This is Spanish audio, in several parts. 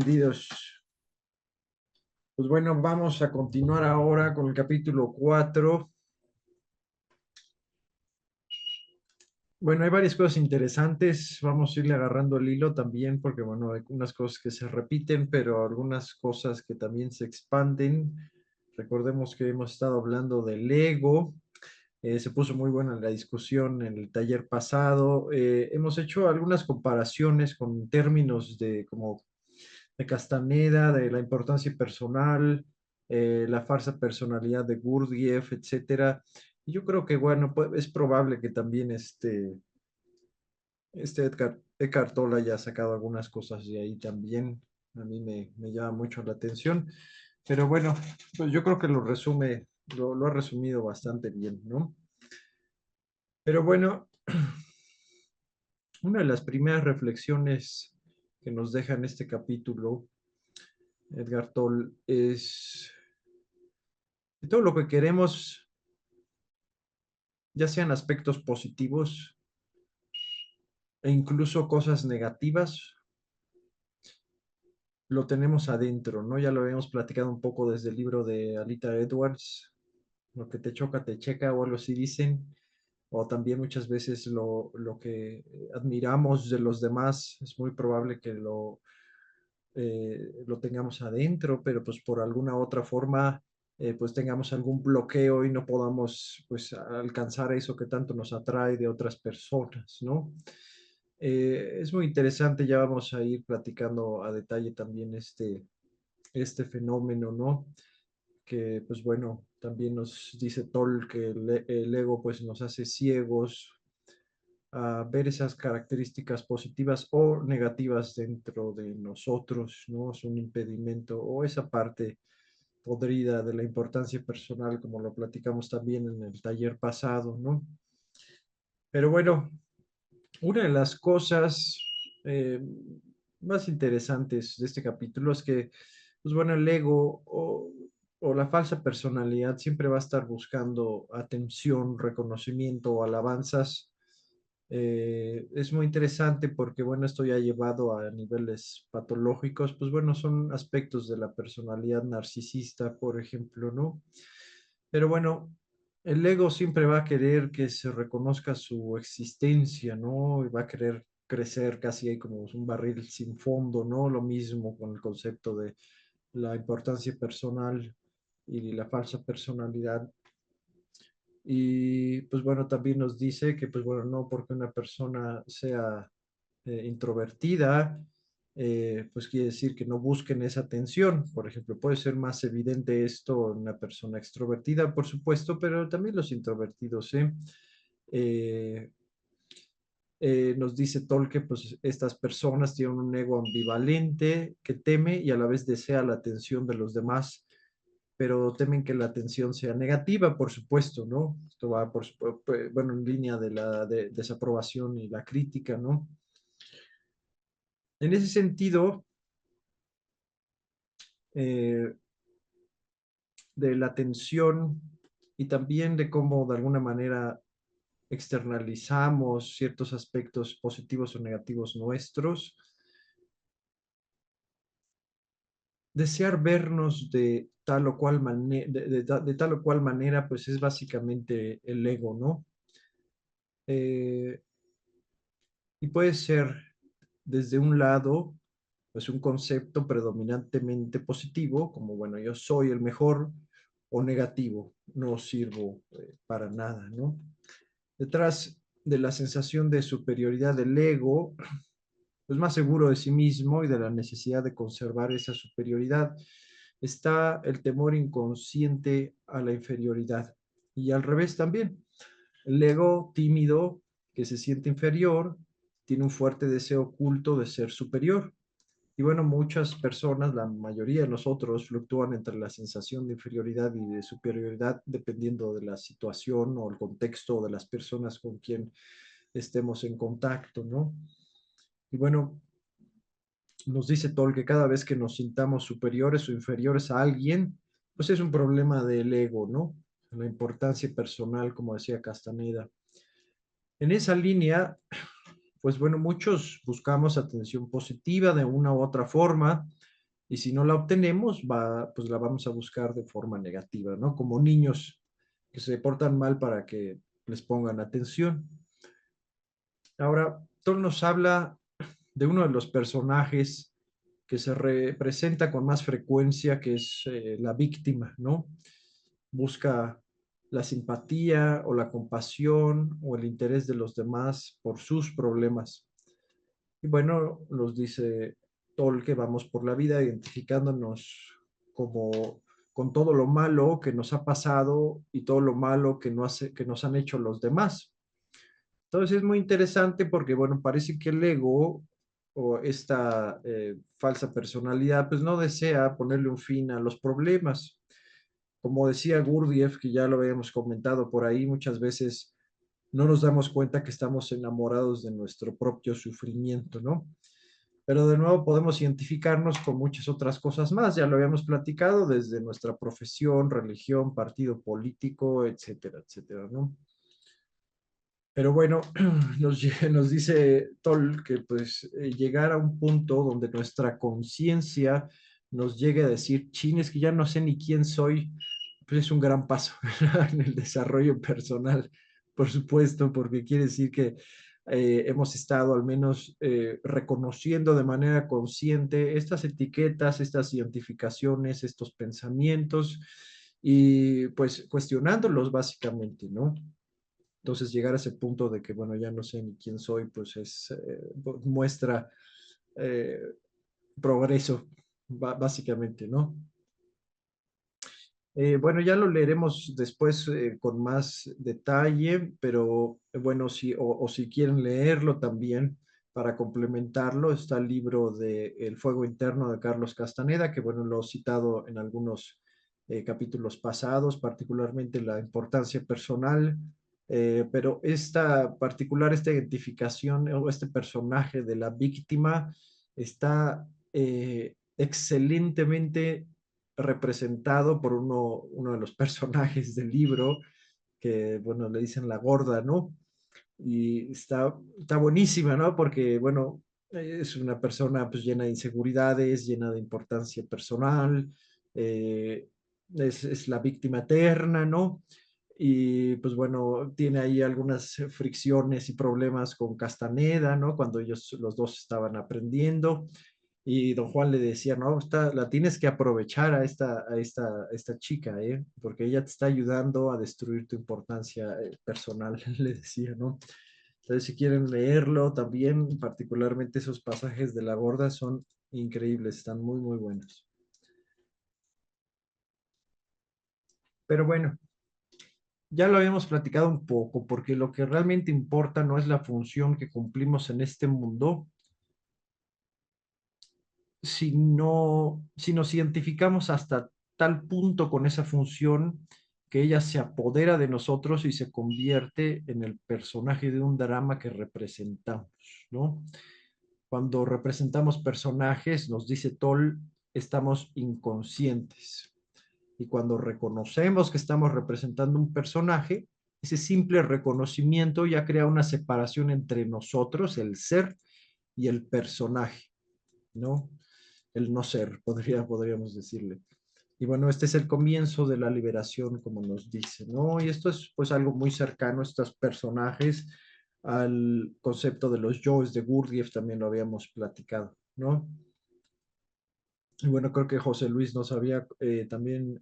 Entendidos. Pues bueno, vamos a continuar ahora con el capítulo 4. Bueno, hay varias cosas interesantes. Vamos a irle agarrando el hilo también, porque bueno, hay unas cosas que se repiten, pero algunas cosas que también se expanden. Recordemos que hemos estado hablando del ego. Se puso muy buena la discusión en el taller pasado. Hemos hecho algunas comparaciones con términos de como de Castaneda, de la importancia personal, la falsa personalidad de Gurdjieff, etcétera. Y yo creo que, bueno, pues, es probable que también este Eckhart Tolle haya sacado algunas cosas de ahí también. A mí me llama mucho la atención. Pero bueno, pues yo creo que lo ha resumido bastante bien, ¿no? Pero bueno, una de las primeras reflexiones que nos deja en este capítulo Edgar Toll es que todo lo que queremos, ya sean aspectos positivos e incluso cosas negativas, lo tenemos adentro, ¿no? Ya lo habíamos platicado un poco desde el libro de Alita Edwards, lo que te choca, te checa, o algo así dicen, o también muchas veces lo que admiramos de los demás es muy probable que lo tengamos adentro, pero pues por alguna otra forma pues tengamos algún bloqueo y no podamos pues alcanzar eso que tanto nos atrae de otras personas, ¿no? Es muy interesante, ya vamos a ir platicando a detalle también este fenómeno, ¿no? Que pues bueno, también nos dice Toll que el ego pues nos hace ciegos a ver esas características positivas o negativas dentro de nosotros, ¿no? Es un impedimento o esa parte podrida de la importancia personal, como lo platicamos también en el taller pasado, ¿no? Pero bueno, una de las cosas eh, más interesantes de este capítulo es que, pues bueno, el ego o la falsa personalidad siempre va a estar buscando atención, reconocimiento o alabanzas. Es muy interesante porque, bueno, esto ya llevado a niveles patológicos, pues bueno, son aspectos de la personalidad narcisista, por ejemplo, ¿no? Pero bueno, el ego siempre va a querer que se reconozca su existencia, ¿no? Y va a querer crecer casi ahí como un barril sin fondo, ¿no? Lo mismo con el concepto de la importancia personal y la falsa personalidad. Y pues bueno, también nos dice que pues bueno, no porque una persona sea introvertida, pues quiere decir que no busquen esa atención. Por ejemplo, puede ser más evidente esto en una persona extrovertida, por supuesto, pero también los introvertidos, ¿eh? Eh, nos dice Tolkien, pues estas personas tienen un ego ambivalente que teme y a la vez desea la atención de los demás, pero temen que la atención sea negativa, por supuesto, ¿no? Esto va, bueno, en línea de la desaprobación y la crítica, ¿no? En ese sentido, eh, de la atención y también de cómo de alguna manera externalizamos ciertos aspectos positivos o negativos nuestros, desear vernos de tal o cual manera, de tal o cual manera, pues es básicamente el ego, ¿no? Eh, y puede ser desde un lado, pues un concepto predominantemente positivo, como, bueno, yo soy el mejor, o negativo, no sirvo para nada, ¿no? Detrás de la sensación de superioridad del ego, pues más seguro de sí mismo y de la necesidad de conservar esa superioridad, está el temor inconsciente a la inferioridad. Y al revés también, el ego tímido que se siente inferior tiene un fuerte deseo oculto de ser superior. Y bueno, muchas personas, la mayoría de nosotros, fluctúan entre la sensación de inferioridad y de superioridad dependiendo de la situación o el contexto o de las personas con quien estemos en contacto, ¿no? Y bueno, nos dice Toll que cada vez que nos sintamos superiores o inferiores a alguien, pues es un problema del ego, ¿no? La importancia personal, como decía Castaneda. En esa línea, pues bueno, muchos buscamos atención positiva de una u otra forma, y si no la obtenemos, pues la vamos a buscar de forma negativa, ¿no? Como niños que se portan mal para que les pongan atención. Ahora, Tol nos habla de uno de los personajes que se representa con más frecuencia, que es la víctima, ¿no? Busca la simpatía o la compasión o el interés de los demás por sus problemas. Y bueno, nos dice Tol que vamos por la vida identificándonos como con todo lo malo que nos ha pasado y todo lo malo que nos han hecho los demás. Entonces es muy interesante porque, bueno, parece que el ego o esta falsa personalidad, pues no desea ponerle un fin a los problemas. Como decía Gurdjieff, que ya lo habíamos comentado por ahí, muchas veces no nos damos cuenta que estamos enamorados de nuestro propio sufrimiento, ¿no? Pero de nuevo podemos identificarnos con muchas otras cosas más, ya lo habíamos platicado desde nuestra profesión, religión, partido político, etcétera, etcétera, ¿no? Pero bueno, nos dice Toll que pues llegar a un punto donde nuestra conciencia nos llegue a decir, chin, es que ya no sé ni quién soy, pues es un gran paso, ¿verdad? En el desarrollo personal, por supuesto, porque quiere decir que hemos estado al menos reconociendo de manera consciente estas etiquetas, estas identificaciones, estos pensamientos y pues cuestionándolos básicamente, ¿no? Entonces llegar a ese punto de que, bueno, ya no sé ni quién soy, pues muestra eh, progreso, básicamente, ¿no? Bueno, ya lo leeremos después con más detalle, pero bueno, o si quieren leerlo también para complementarlo, está el libro de El fuego interno de Carlos Castaneda, que bueno, lo he citado en algunos capítulos pasados, particularmente la importancia personal, pero esta identificación o este personaje de la víctima está excelentemente representado por uno de los personajes del libro, que, bueno, le dicen la gorda, ¿no? Y está buenísima, ¿no? Porque, bueno, es una persona pues llena de inseguridades, llena de importancia personal, eh, es la víctima eterna, ¿no? Y pues bueno, tiene ahí algunas fricciones y problemas con Castaneda, ¿no? Cuando ellos los dos estaban aprendiendo. Y don Juan le decía, no, la tienes que aprovechar a esta chica, ¿eh? Porque ella te está ayudando a destruir tu importancia personal, le decía, ¿no? Entonces, si quieren leerlo también, particularmente esos pasajes de la gorda son increíbles, están muy, muy buenos. Pero bueno, ya lo habíamos platicado un poco, porque lo que realmente importa no es la función que cumplimos en este mundo, si nos identificamos hasta tal punto con esa función que ella se apodera de nosotros y se convierte en el personaje de un drama que representamos, ¿no? Cuando representamos personajes, nos dice Toll, estamos inconscientes. Y cuando reconocemos que estamos representando un personaje, ese simple reconocimiento ya crea una separación entre nosotros, el ser, y el personaje, ¿no? El no ser, podríamos decirle. Y bueno, este es el comienzo de la liberación, como nos dice, ¿no? Y esto es pues algo muy cercano, estos personajes, al concepto de los yoes de Gurdjieff, también lo habíamos platicado, ¿no? Y bueno, creo que José Luis nos había también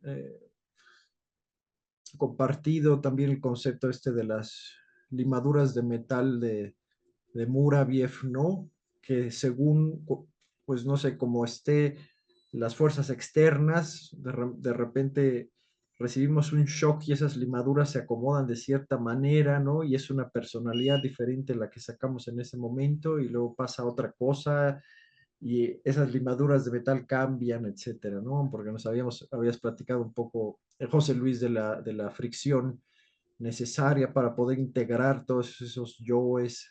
compartido también el concepto este de las limaduras de metal de Muraviev, ¿no? Que según, pues no sé, cómo esté las fuerzas externas, de repente recibimos un shock y esas limaduras se acomodan de cierta manera, ¿no? Y es una personalidad diferente la que sacamos en ese momento y luego pasa otra cosa y esas limaduras de metal cambian, etcétera, ¿no? Porque habías platicado un poco, José Luis, de la fricción necesaria para poder integrar todos esos yoes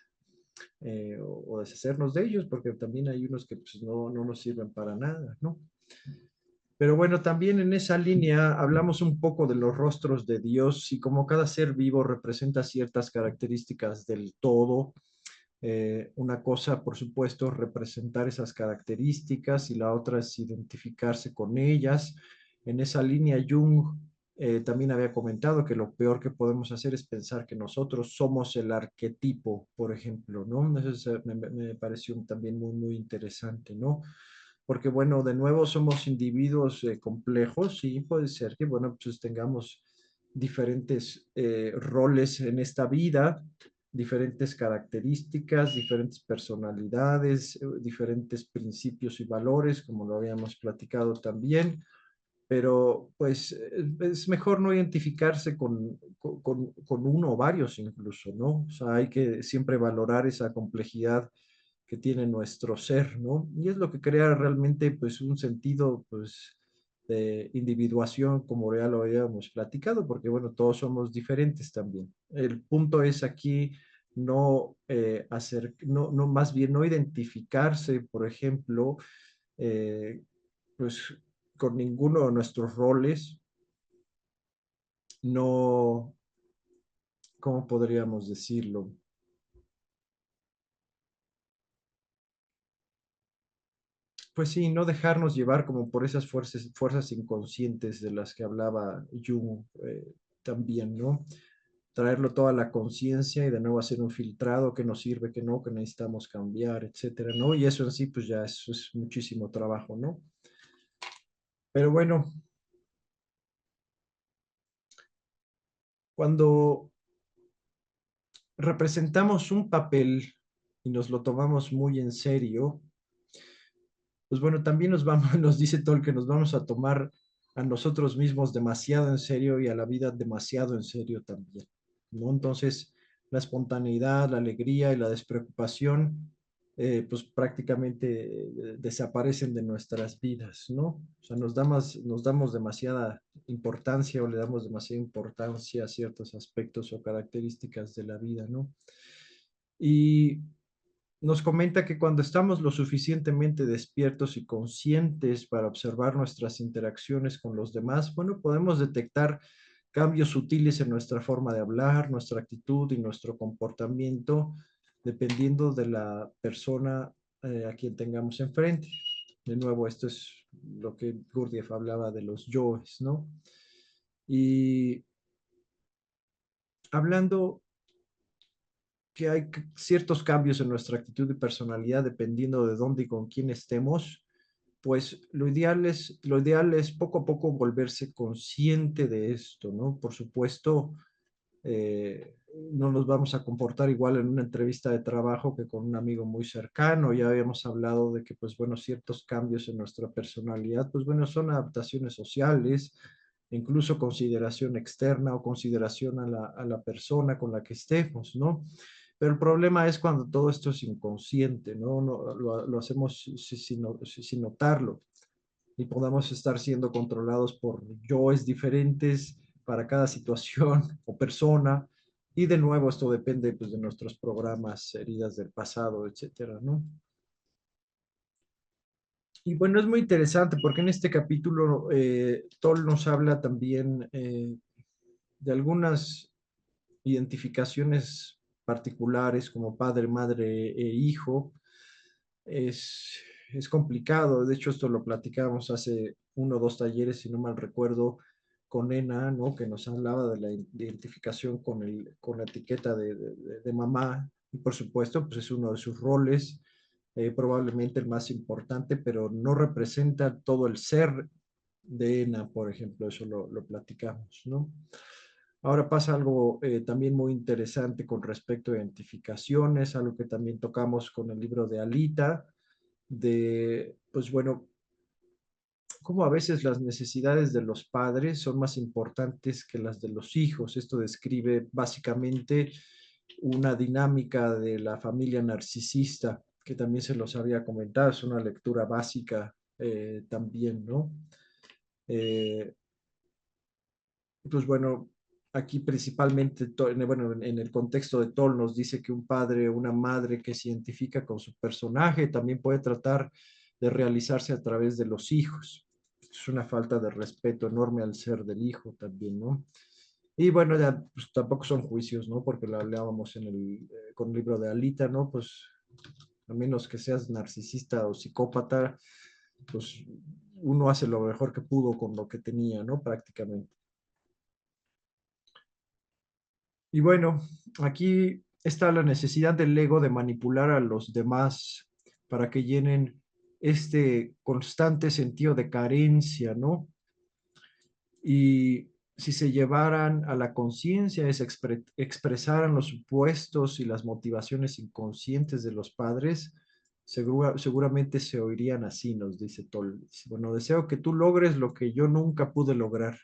o deshacernos de ellos, porque también hay unos que pues, no nos sirven para nada, ¿no? Pero bueno, también en esa línea hablamos un poco de los rostros de Dios y como cada ser vivo representa ciertas características del todo, Una cosa, por supuesto, representar esas características y la otra es identificarse con ellas. En esa línea, Jung también había comentado que lo peor que podemos hacer es pensar que nosotros somos el arquetipo, por ejemplo, ¿no? Eso me pareció también muy, muy interesante, ¿no? Porque, bueno, de nuevo somos individuos complejos y puede ser que, bueno, pues tengamos diferentes roles en esta vida, diferentes características, diferentes personalidades, diferentes principios y valores, como lo habíamos platicado también, pero pues es mejor no identificarse con uno o varios incluso, ¿no? O sea, hay que siempre valorar esa complejidad que tiene nuestro ser, ¿no? Y es lo que crea realmente pues un sentido pues de individuación, como ya lo habíamos platicado, porque bueno, todos somos diferentes también. El punto es aquí no hacer, no, más bien no identificarse, por ejemplo, eh, pues con ninguno de nuestros roles, no, ¿cómo podríamos decirlo? Pues sí, no dejarnos llevar como por esas fuerzas inconscientes de las que hablaba Jung también, ¿no? Traerlo toda la conciencia y de nuevo hacer un filtrado que nos sirve, que no, que necesitamos cambiar, etcétera, ¿no? Y eso en sí, pues ya eso es muchísimo trabajo, ¿no? Pero bueno, cuando representamos un papel y nos lo tomamos muy en serio, pues bueno, también nos vamos, nos dice Tolkien que nos vamos a tomar a nosotros mismos demasiado en serio y a la vida demasiado en serio también, ¿no? Entonces, la espontaneidad, la alegría y la despreocupación, pues prácticamente desaparecen de nuestras vidas, ¿no? O sea, nos damos demasiada importancia o le damos demasiada importancia a ciertos aspectos o características de la vida, ¿no? Y nos comenta que cuando estamos lo suficientemente despiertos y conscientes para observar nuestras interacciones con los demás, bueno, podemos detectar cambios sutiles en nuestra forma de hablar, nuestra actitud y nuestro comportamiento, dependiendo de la persona a quien tengamos enfrente. De nuevo, esto es lo que Gurdjieff hablaba de los yoes, ¿no? Y hablando que hay ciertos cambios en nuestra actitud y personalidad dependiendo de dónde y con quién estemos, pues lo ideal es poco a poco volverse consciente de esto, ¿no? Por supuesto, eh, no nos vamos a comportar igual en una entrevista de trabajo que con un amigo muy cercano. Ya habíamos hablado de que, pues bueno, ciertos cambios en nuestra personalidad, pues bueno, son adaptaciones sociales, incluso consideración externa o consideración a la persona con la que estemos, ¿no? Pero el problema es cuando todo esto es inconsciente, ¿no? Lo hacemos sin notarlo y podamos estar siendo controlados por yoes diferentes para cada situación o persona. Y de nuevo, esto depende pues, de nuestros programas, heridas del pasado, etcétera, ¿no? Y bueno, es muy interesante porque en este capítulo Toll nos habla también de algunas identificaciones particulares como padre, madre e hijo. Es, es complicado, de hecho esto lo platicábamos hace uno o dos talleres, si no mal recuerdo, con Ena, ¿no? Que nos hablaba de la identificación con la etiqueta de mamá, y por supuesto, pues es uno de sus roles, probablemente el más importante, pero no representa todo el ser de Ena, por ejemplo, eso lo platicamos, ¿no? Ahora pasa algo también muy interesante con respecto a identificaciones, algo que también tocamos con el libro de Alita, de, pues bueno, cómo a veces las necesidades de los padres son más importantes que las de los hijos. Esto describe básicamente una dinámica de la familia narcisista, que también se los había comentado, es una lectura básica también, ¿no? Eh, pues bueno, aquí principalmente, bueno, en el contexto de Toll nos dice que un padre o una madre que se identifica con su personaje también puede tratar de realizarse a través de los hijos. Es una falta de respeto enorme al ser del hijo también, ¿no? Y bueno, ya pues, tampoco son juicios, ¿no? Porque lo hablábamos con el libro de Alita, ¿no? Pues a menos que seas narcisista o psicópata, pues uno hace lo mejor que pudo con lo que tenía, ¿no? Prácticamente. Y bueno, aquí está la necesidad del ego de manipular a los demás para que llenen este constante sentido de carencia, ¿no? Y si se llevaran a la conciencia, expresaran los supuestos y las motivaciones inconscientes de los padres, seguramente se oirían así, nos dice Toll. Dice, bueno, deseo que tú logres lo que yo nunca pude lograr.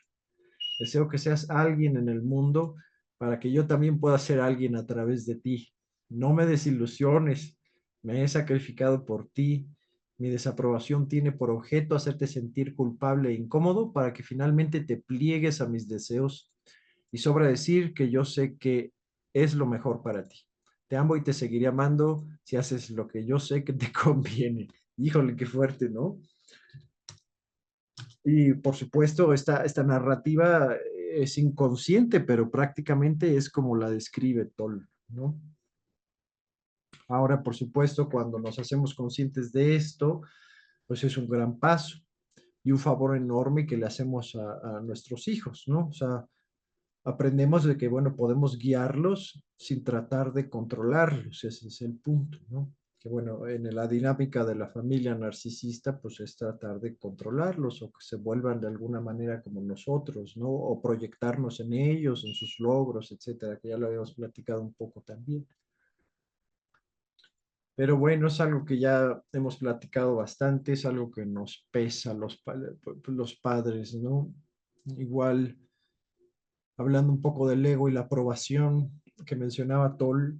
Deseo que seas alguien en el mundo para que yo también pueda ser alguien a través de ti. No me desilusiones, me he sacrificado por ti. Mi desaprobación tiene por objeto hacerte sentir culpable e incómodo para que finalmente te pliegues a mis deseos. Y sobra decir que yo sé que es lo mejor para ti. Te amo y te seguiré amando si haces lo que yo sé que te conviene. Híjole, qué fuerte, ¿no? Y por supuesto, esta narrativa es inconsciente, pero prácticamente es como la describe Toll, ¿no? Ahora, por supuesto, cuando nos hacemos conscientes de esto, pues es un gran paso y un favor enorme que le hacemos a nuestros hijos, ¿no? O sea, aprendemos de que, bueno, podemos guiarlos sin tratar de controlarlos, ese es el punto, ¿no? Que bueno, en la dinámica de la familia narcisista, pues es tratar de controlarlos o que se vuelvan de alguna manera como nosotros, ¿no? O proyectarnos en ellos, en sus logros, etcétera, que ya lo habíamos platicado un poco también. Pero bueno, es algo que ya hemos platicado bastante, es algo que nos pesa los padres, ¿no? Igual hablando un poco del ego y la aprobación que mencionaba Toll,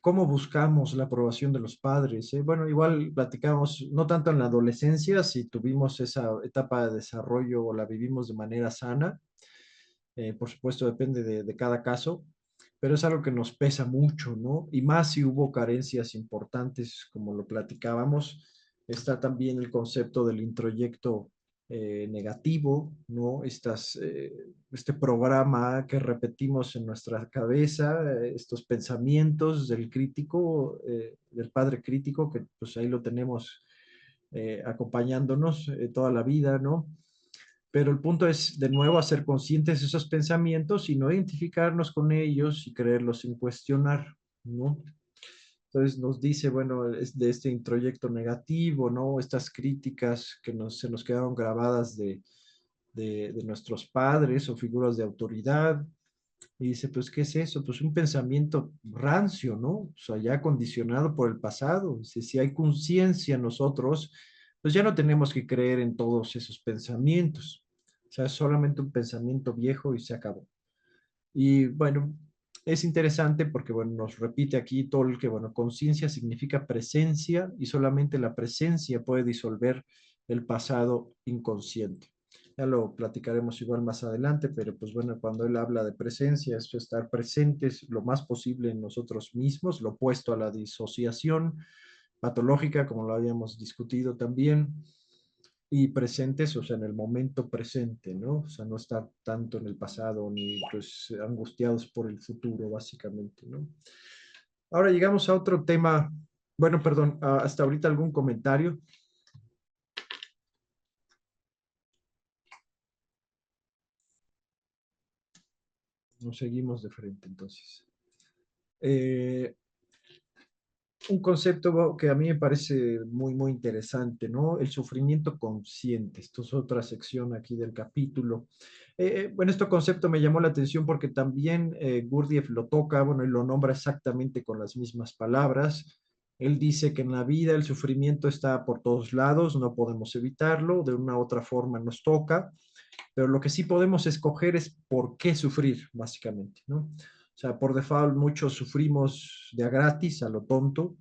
¿cómo buscamos la aprobación de los padres? Bueno, igual platicamos, no tanto en la adolescencia, si tuvimos esa etapa de desarrollo o la vivimos de manera sana, por supuesto depende de cada caso, pero es algo que nos pesa mucho, ¿no? Y más si hubo carencias importantes, como lo platicábamos, está también el concepto del introyecto negativo, ¿no? Este programa que repetimos en nuestra cabeza, estos pensamientos del crítico, del padre crítico, que pues ahí lo tenemos acompañándonos toda la vida, ¿no? Pero el punto es, de nuevo, hacer conscientes esos pensamientos y no identificarnos con ellos y creerlos sin cuestionar, ¿no? Entonces nos dice, bueno, es de este introyecto negativo, ¿no? Estas críticas que se nos quedaron grabadas de nuestros padres o figuras de autoridad. Y dice, pues, ¿qué es eso? Pues un pensamiento rancio, ¿no? O sea, ya condicionado por el pasado. Dice, si hay conciencia en nosotros, pues ya no tenemos que creer en todos esos pensamientos. O sea, es solamente un pensamiento viejo y se acabó. Y bueno, es interesante porque, bueno, nos repite aquí todo el que, bueno, conciencia significa presencia y solamente la presencia puede disolver el pasado inconsciente. Ya lo platicaremos igual más adelante, pero pues bueno, cuando él habla de presencia, es estar presentes lo más posible en nosotros mismos, lo opuesto a la disociación patológica, como lo habíamos discutido también, y presentes, o sea, en el momento presente, ¿no? O sea, no estar tanto en el pasado ni pues angustiados por el futuro, básicamente, ¿no? Ahora llegamos a otro tema, bueno, perdón, hasta ahorita algún comentario, nos seguimos de frente entonces. Eh, un concepto que a mí me parece muy, muy interesante, ¿no? El sufrimiento consciente. Esto es otra sección aquí del capítulo. Bueno, este concepto me llamó la atención porque también Gurdjieff lo toca, bueno, y lo nombra exactamente con las mismas palabras. Él dice que en la vida el sufrimiento está por todos lados, no podemos evitarlo, de una u otra forma nos toca, pero lo que sí podemos escoger es por qué sufrir, básicamente, ¿no? O sea, por default muchos sufrimos de a gratis, a lo tonto,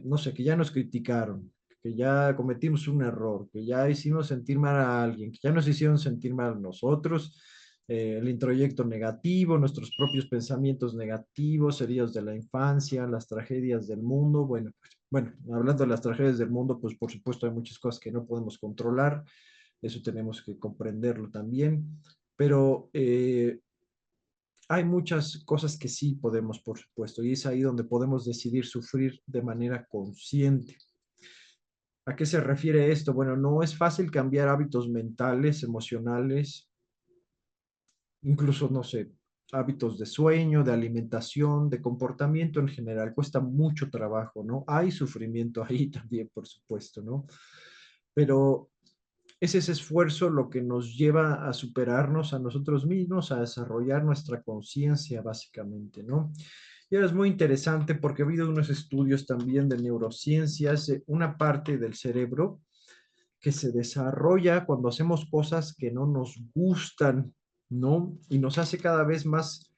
no sé, que ya nos criticaron, que ya cometimos un error, que ya hicimos sentir mal a alguien, que ya nos hicieron sentir mal a nosotros, el introyecto negativo, nuestros propios pensamientos negativos, heridos de la infancia, las tragedias del mundo, bueno, hablando de las tragedias del mundo, pues por supuesto hay muchas cosas que no podemos controlar, eso tenemos que comprenderlo también, pero hay muchas cosas que sí podemos, por supuesto, y es ahí donde podemos decidir sufrir de manera consciente. ¿A qué se refiere esto? Bueno, no es fácil cambiar hábitos mentales, emocionales, incluso, no sé, hábitos de sueño, de alimentación, de comportamiento en general. Cuesta mucho trabajo, ¿no? Hay sufrimiento ahí también, por supuesto, ¿no? Pero es ese esfuerzo lo que nos lleva a superarnos a nosotros mismos, a desarrollar nuestra conciencia, básicamente, ¿no? Y ahora es muy interesante porque ha habido unos estudios también de neurociencias, una parte del cerebro que se desarrolla cuando hacemos cosas que no nos gustan, ¿no? Y nos hace cada vez más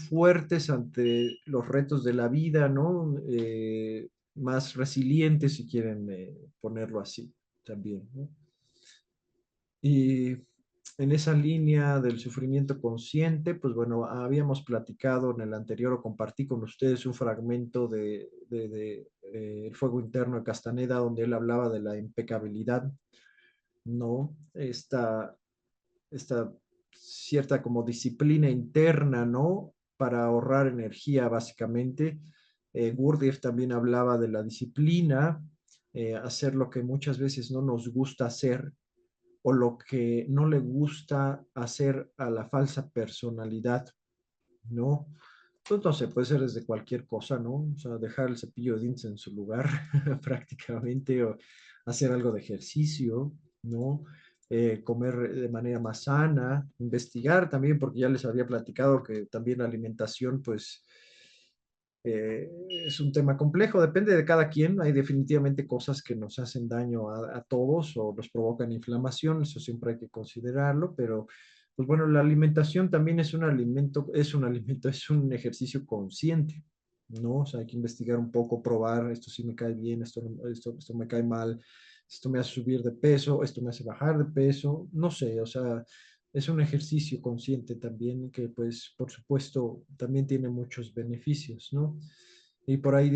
fuertes ante los retos de la vida, ¿no? Más resilientes, si quieren ponerlo así también, ¿no? Y en esa línea del sufrimiento consciente, pues bueno, habíamos platicado en el anterior o compartí con ustedes un fragmento El fuego interno de Castaneda, donde él hablaba de la impecabilidad, ¿no? Esta cierta como disciplina interna, ¿no? Para ahorrar energía, básicamente. Gurdjieff también hablaba de la disciplina, hacer lo que muchas veces no nos gusta hacer o lo que no le gusta hacer a la falsa personalidad, ¿no? Pues no sé, puede ser desde cualquier cosa, ¿no? O sea, dejar el cepillo de dientes en su lugar prácticamente, o hacer algo de ejercicio, ¿no? Comer de manera más sana, investigar también, porque ya les había platicado que también la alimentación, pues, es un tema complejo, depende de cada quien. Hay definitivamente cosas que nos hacen daño a todos o nos provocan inflamación, eso siempre hay que considerarlo, pero pues bueno, la alimentación también es un ejercicio consciente, ¿no? O sea, hay que investigar un poco, probar, esto sí me cae bien, esto me cae mal, esto me hace subir de peso, esto me hace bajar de peso, no sé, o sea, es un ejercicio consciente también que, pues, por supuesto, también tiene muchos beneficios, ¿no? Y por ahí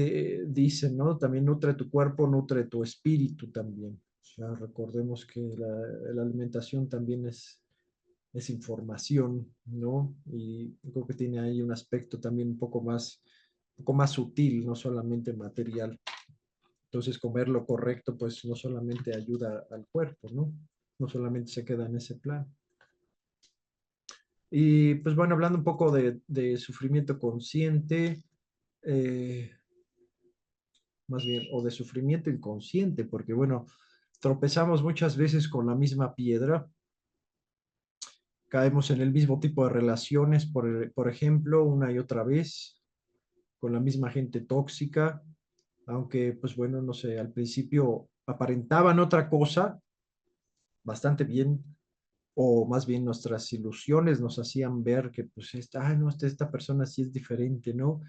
dicen, ¿no? También nutre tu cuerpo, nutre tu espíritu también. O sea, recordemos que la alimentación también es información, ¿no? Y creo que tiene ahí un aspecto también un poco más sutil, no solamente material. Entonces, comer lo correcto, pues no solamente ayuda al cuerpo, ¿no? No solamente se queda en ese plan. Y pues bueno, hablando un poco de sufrimiento consciente, eh, más bien, o de sufrimiento inconsciente, porque bueno, tropezamos muchas veces con la misma piedra, caemos en el mismo tipo de relaciones, por ejemplo, una y otra vez, con la misma gente tóxica, aunque pues bueno, no sé, al principio aparentaban otra cosa bastante bien, o más bien nuestras ilusiones nos hacían ver que pues no, esta persona sí es diferente, ¿no?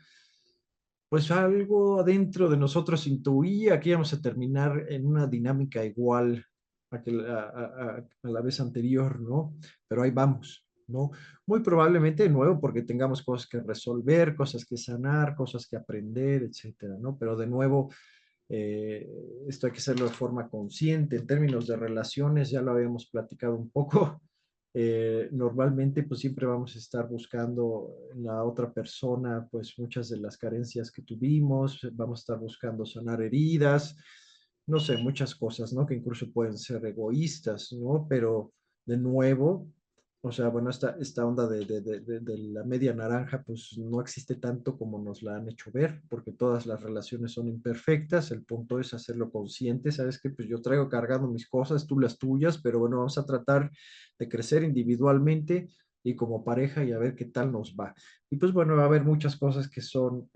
Pues algo adentro de nosotros intuía que íbamos a terminar en una dinámica igual a la vez anterior, ¿no? Pero ahí vamos, ¿no? Muy probablemente de nuevo porque tengamos cosas que resolver, cosas que sanar, cosas que aprender, etcétera, ¿no? Pero de nuevo, eh, esto hay que hacerlo de forma consciente. En términos de relaciones, ya lo habíamos platicado un poco. Normalmente, pues siempre vamos a estar buscando en la otra persona, pues muchas de las carencias que tuvimos, vamos a estar buscando sanar heridas, no sé, muchas cosas, ¿no? Que incluso pueden ser egoístas, ¿no? Pero de nuevo, o sea, bueno, esta onda de la media naranja, pues no existe tanto como nos la han hecho ver, porque todas las relaciones son imperfectas. El punto es hacerlo consciente. Sabes que pues yo traigo cargando mis cosas, tú las tuyas, pero bueno, vamos a tratar de crecer individualmente y como pareja y a ver qué tal nos va. Y pues bueno, va a haber muchas cosas que son,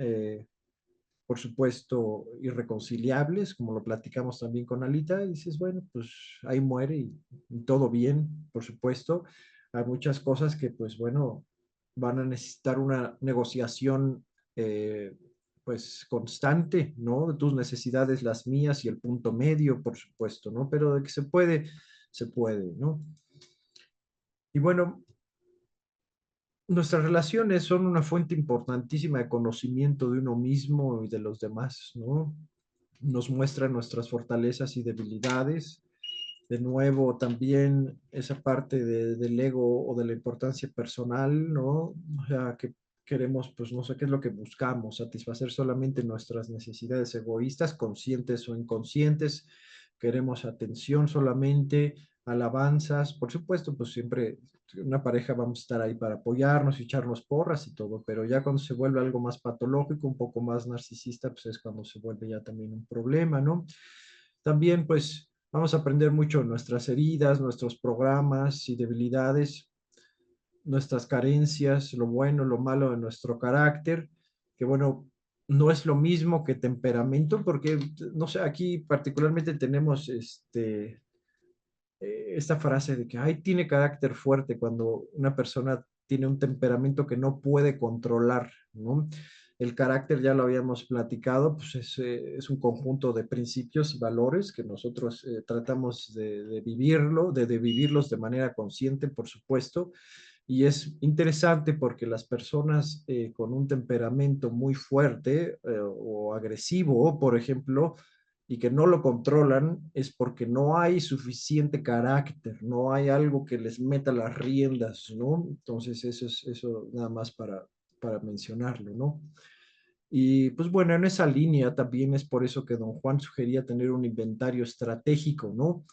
por supuesto, irreconciliables, como lo platicamos también con Alita, y dices, bueno, pues ahí muere y todo bien, por supuesto. Hay muchas cosas que, pues bueno, van a necesitar una negociación, pues constante, ¿no? De tus necesidades, las mías y el punto medio, por supuesto, ¿no? Pero de que se puede, ¿no? Y bueno, nuestras relaciones son una fuente importantísima de conocimiento de uno mismo y de los demás, ¿no? Nos muestran nuestras fortalezas y debilidades, De nuevo, también esa parte del ego o de la importancia personal, ¿no? O sea, que queremos, pues no sé qué es lo que buscamos, satisfacer solamente nuestras necesidades egoístas, conscientes o inconscientes. Queremos atención solamente, alabanzas. Por supuesto, pues siempre una pareja vamos a estar ahí para apoyarnos y echarnos porras y todo, pero ya cuando se vuelve algo más patológico, un poco más narcisista, pues es cuando se vuelve ya también un problema, ¿no? También, pues, vamos a aprender mucho nuestras heridas, nuestros programas y debilidades, nuestras carencias, lo bueno, lo malo de nuestro carácter, que bueno, no es lo mismo que temperamento, porque, no sé, aquí particularmente tenemos esta frase de que, ay, tiene carácter fuerte cuando una persona tiene un temperamento que no puede controlar, ¿no? El carácter, ya lo habíamos platicado, pues es un conjunto de principios y valores que nosotros tratamos de vivirlo, de vivirlos de manera consciente, por supuesto, y es interesante porque las personas con un temperamento muy fuerte o agresivo, por ejemplo, y que no lo controlan, es porque no hay suficiente carácter, no hay algo que les meta las riendas, ¿no? Entonces, eso es eso nada más para mencionarlo, ¿no? Y pues bueno, en esa línea también es por eso que don Juan sugería tener un inventario estratégico, ¿no?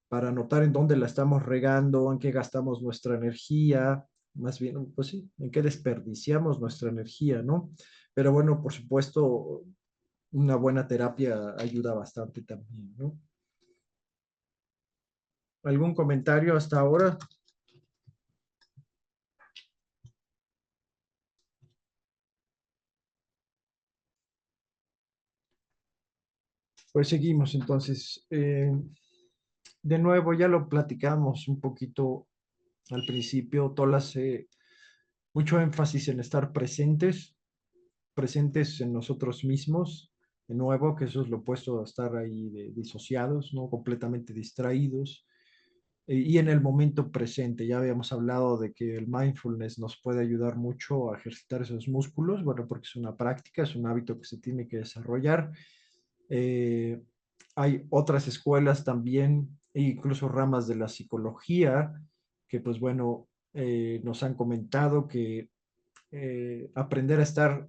Para notar en dónde la estamos regando, en qué gastamos nuestra energía, más bien, pues sí, en qué desperdiciamos nuestra energía, ¿no? Pero bueno, por supuesto, una buena terapia ayuda bastante también, ¿no? ¿Algún comentario hasta ahora? Pues seguimos entonces. De nuevo, ya lo platicamos un poquito al principio, Tola hace mucho énfasis en estar presentes, presentes en nosotros mismos, de nuevo, que eso es lo opuesto a estar ahí disociados, ¿no? Completamente distraídos, y en el momento presente. Ya habíamos hablado de que el mindfulness nos puede ayudar mucho a ejercitar esos músculos, bueno, porque es una práctica, es un hábito que se tiene que desarrollar. Eh, Hay otras escuelas también, e incluso ramas de la psicología, que pues bueno, nos han comentado que aprender a estar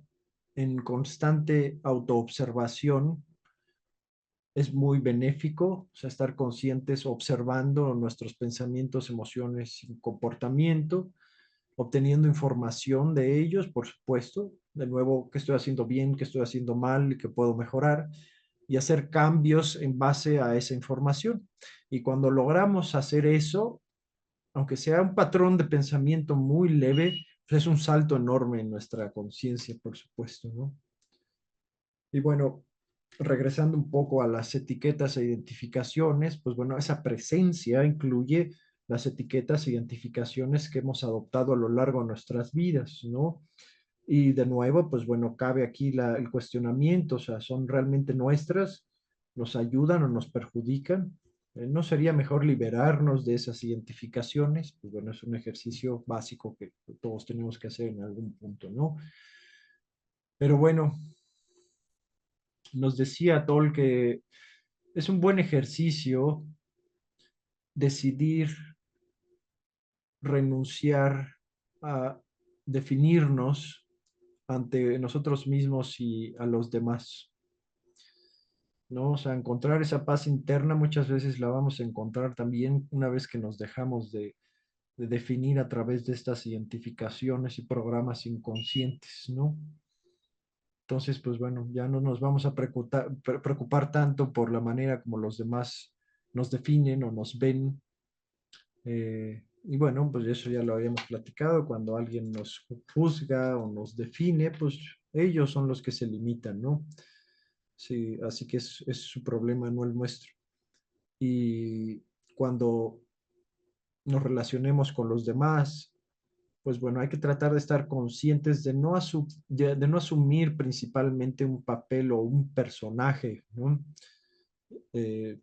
en constante autoobservación es muy benéfico, o sea, estar conscientes, observando nuestros pensamientos, emociones y comportamiento, obteniendo información de ellos, por supuesto, de nuevo, qué estoy haciendo bien, qué estoy haciendo mal, qué puedo mejorar, y hacer cambios en base a esa información. Y cuando logramos hacer eso, aunque sea un patrón de pensamiento muy leve, pues es un salto enorme en nuestra conciencia, por supuesto, ¿no? Y bueno, regresando un poco a las etiquetas e identificaciones, pues bueno, esa presencia incluye las etiquetas e identificaciones que hemos adoptado a lo largo de nuestras vidas, ¿no? Y de nuevo, pues bueno, cabe aquí el cuestionamiento, o sea, ¿son realmente nuestras? ¿Nos ayudan o nos perjudican? ¿No sería mejor liberarnos de esas identificaciones? Pues bueno, es un ejercicio básico que todos tenemos que hacer en algún punto, ¿no? Pero bueno, nos decía Tol que es un buen ejercicio decidir renunciar a definirnos ante nosotros mismos y a los demás, ¿no? O sea, encontrar esa paz interna muchas veces la vamos a encontrar también una vez que nos dejamos de definir a través de estas identificaciones y programas inconscientes, ¿no? Entonces, pues bueno, ya no nos vamos a preocupar tanto por la manera como los demás nos definen o nos ven. Y bueno, pues eso ya lo habíamos platicado, cuando alguien nos juzga o nos define, pues ellos son los que se limitan, ¿no? Sí, así que es su problema, no el nuestro. Y cuando nos relacionemos con los demás, pues bueno, hay que tratar de estar conscientes de no asumir principalmente un papel o un personaje, ¿no?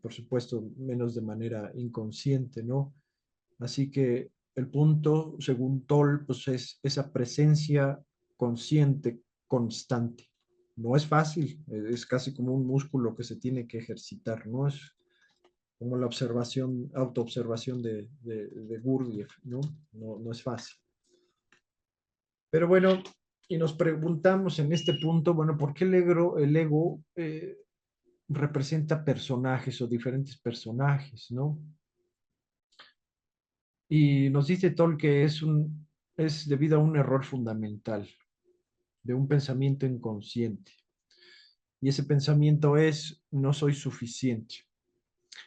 Por supuesto, menos de manera inconsciente, ¿no? Así que el punto, según Toll, pues es esa presencia consciente, constante. No es fácil, es casi como un músculo que se tiene que ejercitar, ¿no? como la observación, autoobservación de Gurdjieff, ¿no? ¿No? No es fácil. Pero bueno, y nos preguntamos en este punto, bueno, ¿por qué el ego representa personajes o diferentes personajes, ¿no? Y nos dice Toll que es debido a un error fundamental de un pensamiento inconsciente. Y ese pensamiento es, no soy suficiente.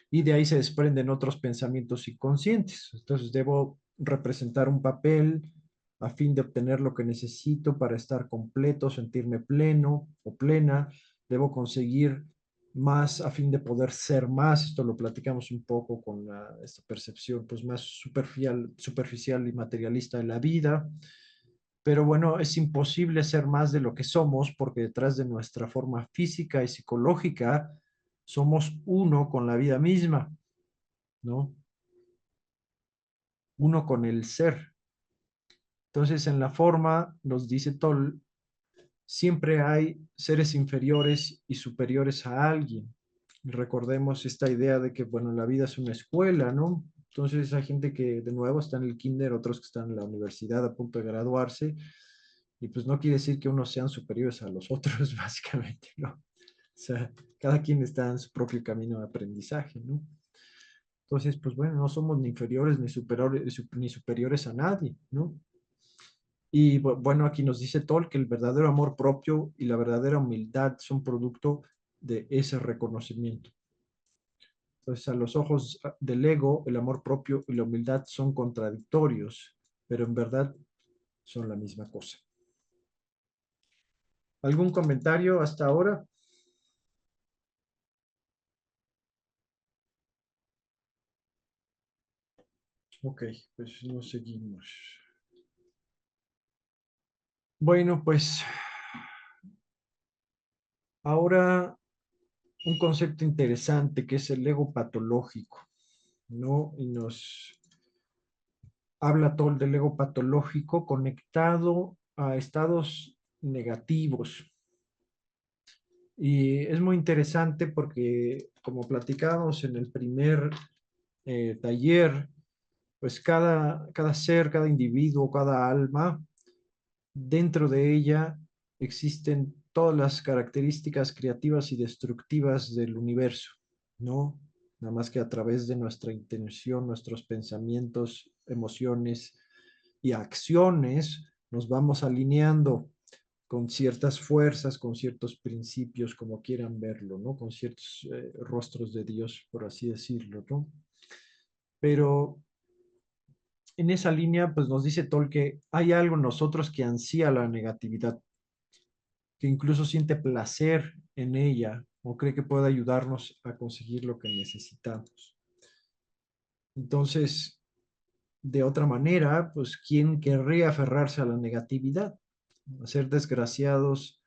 Y de ahí se desprenden otros pensamientos inconscientes. Entonces debo representar un papel a fin de obtener lo que necesito para estar completo, sentirme pleno o plena. Debo conseguir más a fin de poder ser más. Esto lo platicamos un poco con esta percepción pues más superficial y materialista de la vida. Pero bueno, es imposible ser más de lo que somos porque detrás de nuestra forma física y psicológica somos uno con la vida misma, ¿no? Uno con el ser. Entonces, en la forma, nos dice Toll, siempre hay seres inferiores y superiores a alguien. Recordemos esta idea de que, bueno, la vida es una escuela, ¿no? Entonces hay gente que de nuevo está en el kinder, otros que están en la universidad a punto de graduarse, y pues no quiere decir que unos sean superiores a los otros, básicamente, ¿no? O sea, cada quien está en su propio camino de aprendizaje, ¿no? Entonces, pues bueno, no somos ni inferiores ni superiores a nadie, ¿no? Y bueno, aquí nos dice Toll que el verdadero amor propio y la verdadera humildad son producto de ese reconocimiento. Entonces, a los ojos del ego, el amor propio y la humildad son contradictorios, pero en verdad son la misma cosa. ¿Algún comentario hasta ahora? Ok, pues nos seguimos. Bueno, pues ahora un concepto interesante que es el ego patológico, ¿no? Y nos habla todo del ego patológico conectado a estados negativos. Y es muy interesante porque, como platicábamos en el primer taller, pues cada ser, cada individuo, cada alma, dentro de ella existen todas las características creativas y destructivas del universo, ¿no? Nada más que a través de nuestra intención, nuestros pensamientos, emociones y acciones, nos vamos alineando con ciertas fuerzas, con ciertos principios, como quieran verlo, ¿no? Con ciertos rostros de Dios, por así decirlo, ¿no? Pero en esa línea, pues nos dice Tol que hay algo en nosotros que ansía la negatividad, que incluso siente placer en ella o cree que puede ayudarnos a conseguir lo que necesitamos. Entonces, de otra manera, pues, ¿quién querría aferrarse a la negatividad? A ser desgraciados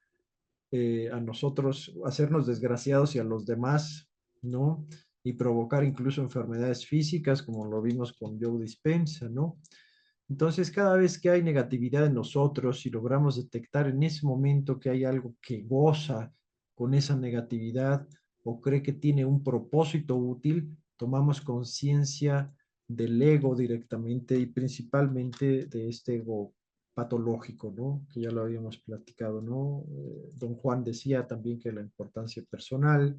a nosotros, hacernos desgraciados y a los demás, ¿no? Y provocar incluso enfermedades físicas, como lo vimos con Joe Dispenza, ¿no? Entonces, cada vez que hay negatividad en nosotros y logramos detectar en ese momento que hay algo que goza con esa negatividad o cree que tiene un propósito útil, tomamos conciencia del ego directamente y principalmente de este ego patológico, ¿no? Que ya lo habíamos platicado, ¿no? Don Juan decía también que la importancia personal,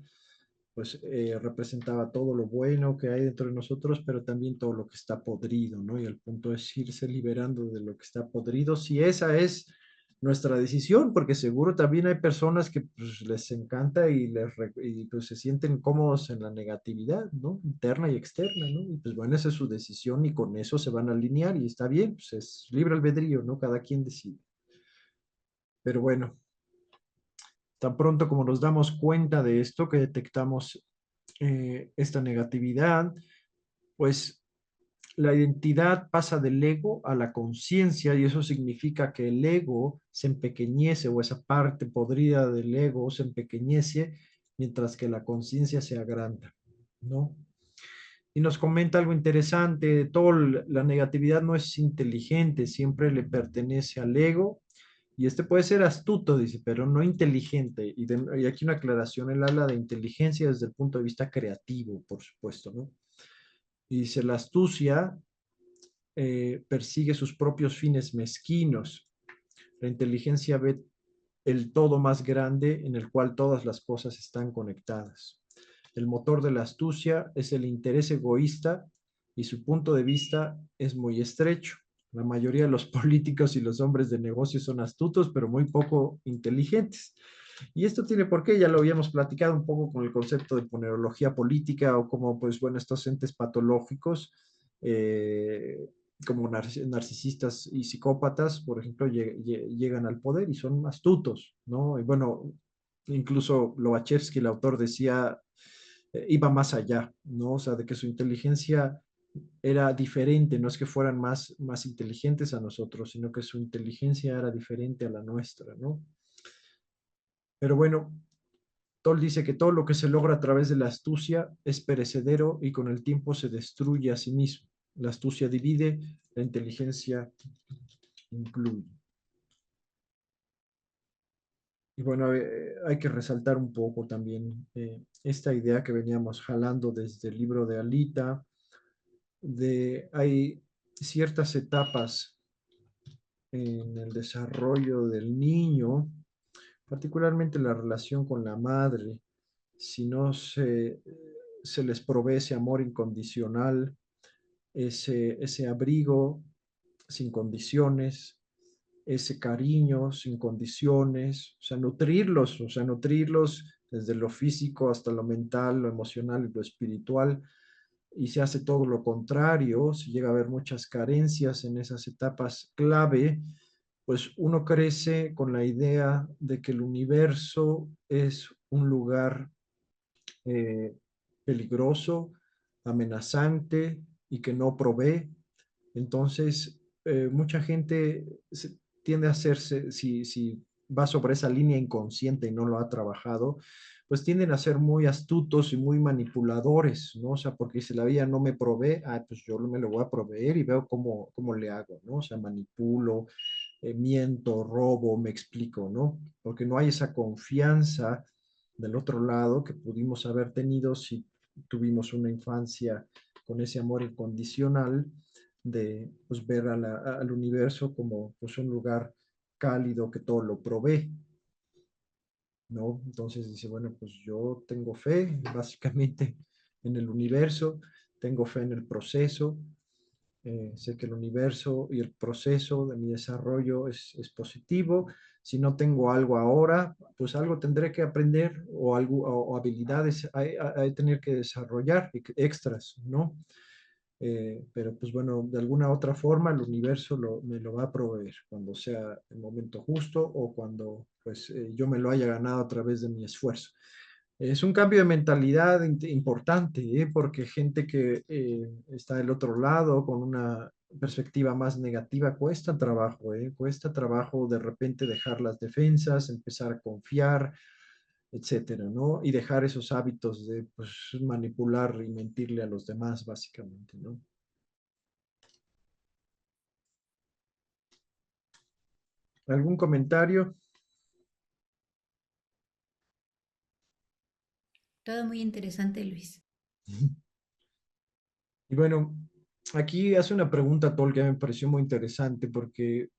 pues representaba todo lo bueno que hay dentro de nosotros, pero también todo lo que está podrido, ¿no? Y el punto es irse liberando de lo que está podrido, si esa es nuestra decisión, porque seguro también hay personas que pues, les encanta y pues se sienten cómodos en la negatividad, ¿no? Interna y externa, ¿no? Y pues bueno, esa es su decisión y con eso se van a alinear y está bien, pues es libre albedrío, ¿no? Cada quien decide. Pero bueno, tan pronto como nos damos cuenta de esto, que detectamos esta negatividad, pues la identidad pasa del ego a la conciencia y eso significa que el ego se empequeñece o esa parte podrida del ego se empequeñece mientras que la conciencia se agranda, ¿no? Y nos comenta algo interesante, todo la negatividad no es inteligente, siempre le pertenece al ego Y este puede ser astuto, dice, pero no inteligente. Y aquí una aclaración, él habla de inteligencia desde el punto de vista creativo, por supuesto, ¿no? Y dice, la astucia persigue sus propios fines mezquinos. La inteligencia ve el todo más grande en el cual todas las cosas están conectadas. El motor de la astucia es el interés egoísta y su punto de vista es muy estrecho. La mayoría de los políticos y los hombres de negocios son astutos, pero muy poco inteligentes. Y esto tiene por qué, ya lo habíamos platicado un poco con el concepto de ponerología política o como, pues bueno, estos entes patológicos, eh, como narcisistas y psicópatas, por ejemplo, llegan al poder y son astutos, ¿no? Y bueno, incluso Lobachevsky, el autor, decía, iba más allá, ¿no? O sea, de que su inteligencia era diferente, no es que fueran más inteligentes a nosotros, sino que su inteligencia era diferente a la nuestra, ¿no? Pero bueno, Toll dice que todo lo que se logra a través de la astucia es perecedero y con el tiempo se destruye a sí mismo. La astucia divide, la inteligencia incluye. Y bueno, hay que resaltar un poco también esta idea que veníamos jalando desde el libro de Alita, de hay ciertas etapas en el desarrollo del niño, particularmente la relación con la madre, si no se les provee ese amor incondicional, ese abrigo sin condiciones, ese cariño sin condiciones, o sea, nutrirlos desde lo físico hasta lo mental, lo emocional y lo espiritual, y se hace todo lo contrario, se llega a ver muchas carencias en esas etapas clave, pues uno crece con la idea de que el universo es un lugar eh, peligroso, amenazante y que no provee. Entonces, mucha gente tiende a hacerse, si va sobre esa línea inconsciente y no lo ha trabajado, pues tienden a ser muy astutos y muy manipuladores, ¿no? O sea, porque si la vida no me provee, pues yo me lo voy a proveer y veo cómo le hago, ¿no? O sea, manipulo, miento, robo, me explico, ¿no? Porque no hay esa confianza del otro lado que pudimos haber tenido si tuvimos una infancia con ese amor incondicional de pues, ver al universo como pues, un lugar cálido que todo lo provee, ¿no? Entonces dice, bueno, pues yo tengo fe básicamente en el universo, tengo fe en el proceso, sé que el universo y el proceso de mi desarrollo es positivo. Si no tengo algo ahora, pues algo tendré que aprender o, algo, o habilidades hay tener que desarrollar extras, ¿no? Pero pues bueno, de alguna otra forma el universo me lo va a proveer cuando sea el momento justo o cuando pues yo me lo haya ganado a través de mi esfuerzo. Es un cambio de mentalidad importante, porque gente que está del otro lado con una perspectiva más negativa cuesta trabajo de repente dejar las defensas, empezar a confiar, etcétera, ¿no? Y dejar esos hábitos de pues, manipular y mentirle a los demás, básicamente, ¿no? ¿Algún comentario? Todo muy interesante, Luis. Y bueno, aquí hace una pregunta, Tol, que me pareció muy interesante porque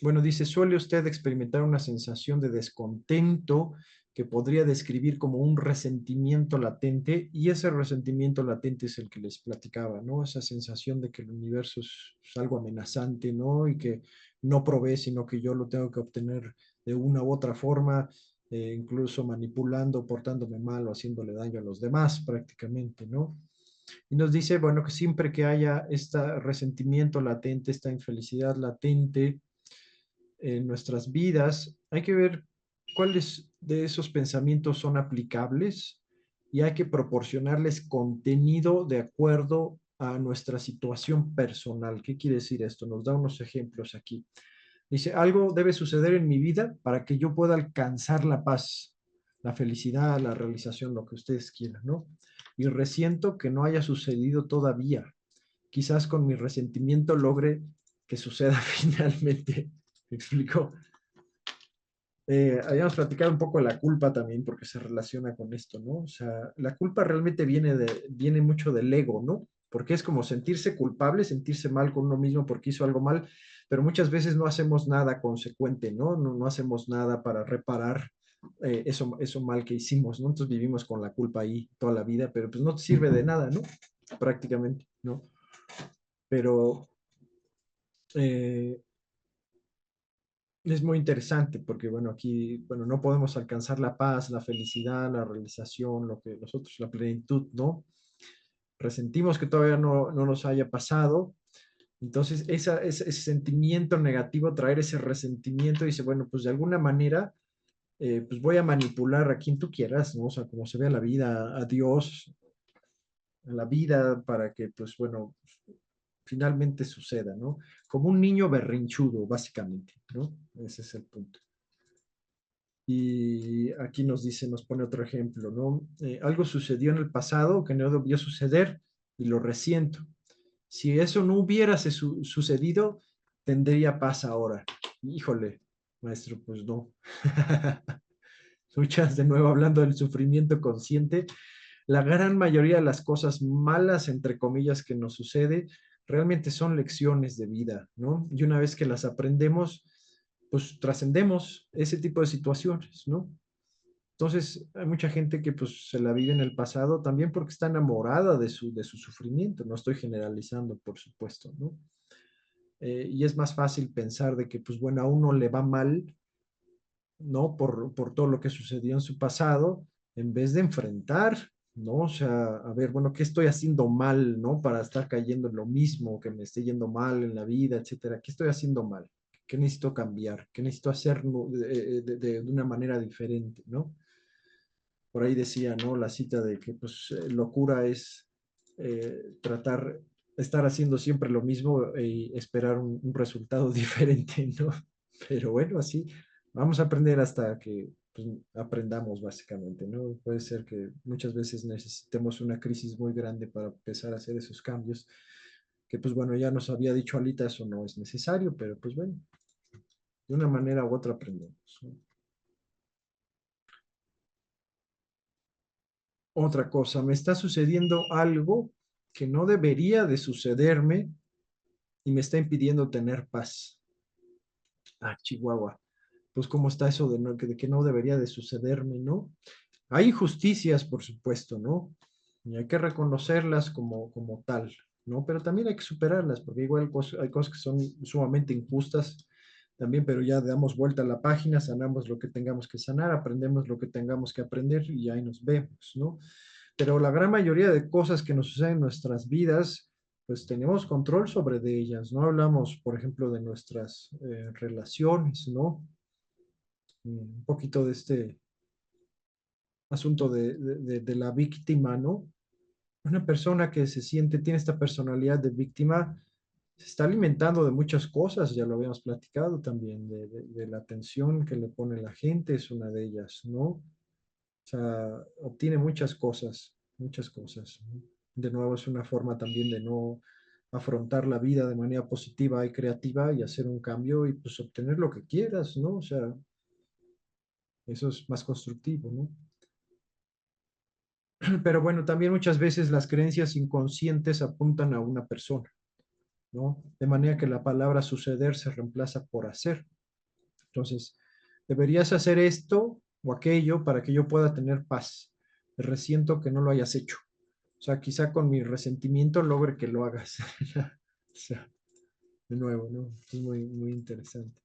bueno, dice, ¿suele usted experimentar una sensación de descontento que podría describir como un resentimiento latente? Y ese resentimiento latente es el que les platicaba, ¿no? Esa sensación de que el universo es algo amenazante, ¿no? Y que no provee, sino que yo lo tengo que obtener de una u otra forma, incluso manipulando, portándome mal o haciéndole daño a los demás prácticamente, ¿no? Y nos dice, bueno, que siempre que haya este resentimiento latente, esta infelicidad latente, en nuestras vidas, hay que ver cuáles de esos pensamientos son aplicables y hay que proporcionarles contenido de acuerdo a nuestra situación personal. ¿Qué quiere decir esto? Nos da unos ejemplos aquí. Dice, algo debe suceder en mi vida para que yo pueda alcanzar la paz, la felicidad, la realización, lo que ustedes quieran, ¿no? Y resiento que no haya sucedido todavía. Quizás con mi resentimiento logre que suceda finalmente. ¿Me explico? habíamos platicado un poco de la culpa también, porque se relaciona con esto, ¿no? O sea, la culpa realmente viene mucho del ego, ¿no? Porque es como sentirse culpable, sentirse mal con uno mismo porque hizo algo mal, pero muchas veces no hacemos nada consecuente, ¿no? No hacemos nada para reparar eso mal que hicimos, ¿no? Entonces vivimos con la culpa ahí toda la vida, pero pues no te sirve de nada, ¿no? Prácticamente, ¿no? Pero eh, es muy interesante porque, bueno, aquí, bueno, no podemos alcanzar la paz, la felicidad, la realización, lo que nosotros, la plenitud, ¿no? Resentimos que todavía no nos haya pasado. Entonces, ese sentimiento negativo, traer ese resentimiento, dice, bueno, pues de alguna manera, pues voy a manipular a quien tú quieras, ¿no? O sea, como se ve la vida, a Dios, a la vida, para que, pues bueno, finalmente suceda, ¿no? Como un niño berrinchudo, básicamente, ¿no? Ese es el punto. Y aquí nos dice, nos pone otro ejemplo, ¿no? Algo sucedió en el pasado que no debió suceder y lo resiento. Si eso no hubiera sucedido, tendría paz ahora. Híjole, maestro, pues no. Muchas de nuevo hablando del sufrimiento consciente, la gran mayoría de las cosas malas, entre comillas, que nos sucede, realmente son lecciones de vida, ¿no? Y una vez que las aprendemos, pues trascendemos ese tipo de situaciones, ¿no? Entonces, hay mucha gente que pues se la vive en el pasado también porque está enamorada de su sufrimiento. No estoy generalizando, por supuesto, ¿no? Y es más fácil pensar de que, pues bueno, a uno le va mal, ¿no? Por todo lo que sucedió en su pasado, en vez de enfrentar, ¿no? O sea, a ver, bueno, ¿qué estoy haciendo mal, ¿no? Para estar cayendo en lo mismo, que me esté yendo mal en la vida, etcétera. ¿Qué estoy haciendo mal? ¿Qué necesito cambiar? ¿Qué necesito hacer de una manera diferente, ¿no? Por ahí decía, ¿no? La cita de que pues locura es tratar, estar haciendo siempre lo mismo y esperar un resultado diferente, ¿no? Pero bueno, así vamos a aprender hasta que pues, aprendamos básicamente, ¿no? Puede ser que muchas veces necesitemos una crisis muy grande para empezar a hacer esos cambios, que pues bueno, ya nos había dicho Alita, eso no es necesario, pero pues bueno, de una manera u otra aprendemos, ¿no? Otra cosa, me está sucediendo algo que no debería de sucederme y me está impidiendo tener paz. Ah, Chihuahua. Pues cómo está eso de que no debería de sucederme, ¿no? Hay injusticias, por supuesto, ¿no? Y hay que reconocerlas como tal, ¿no? Pero también hay que superarlas, porque igual hay cosas que son sumamente injustas también, pero ya damos vuelta a la página, sanamos lo que tengamos que sanar, aprendemos lo que tengamos que aprender y ahí nos vemos, ¿no? Pero la gran mayoría de cosas que nos suceden en nuestras vidas, pues tenemos control sobre de ellas, ¿no? Hablamos, por ejemplo, de nuestras relaciones, ¿no? Un poquito de este asunto de la víctima, ¿no? Una persona que se siente, tiene esta personalidad de víctima, se está alimentando de muchas cosas, ya lo habíamos platicado también, de la atención que le pone la gente, es una de ellas, ¿no? O sea, obtiene muchas cosas, muchas cosas, ¿no? De nuevo, es una forma también de no afrontar la vida de manera positiva y creativa y hacer un cambio y pues obtener lo que quieras, ¿no? O sea, eso es más constructivo, ¿no? Pero bueno, también muchas veces las creencias inconscientes apuntan a una persona, ¿no? De manera que la palabra suceder se reemplaza por hacer. Entonces, deberías hacer esto o aquello para que yo pueda tener paz. Me resiento que no lo hayas hecho. O sea, quizá con mi resentimiento logre que lo hagas. O sea, de nuevo, ¿no? Es muy, muy interesante.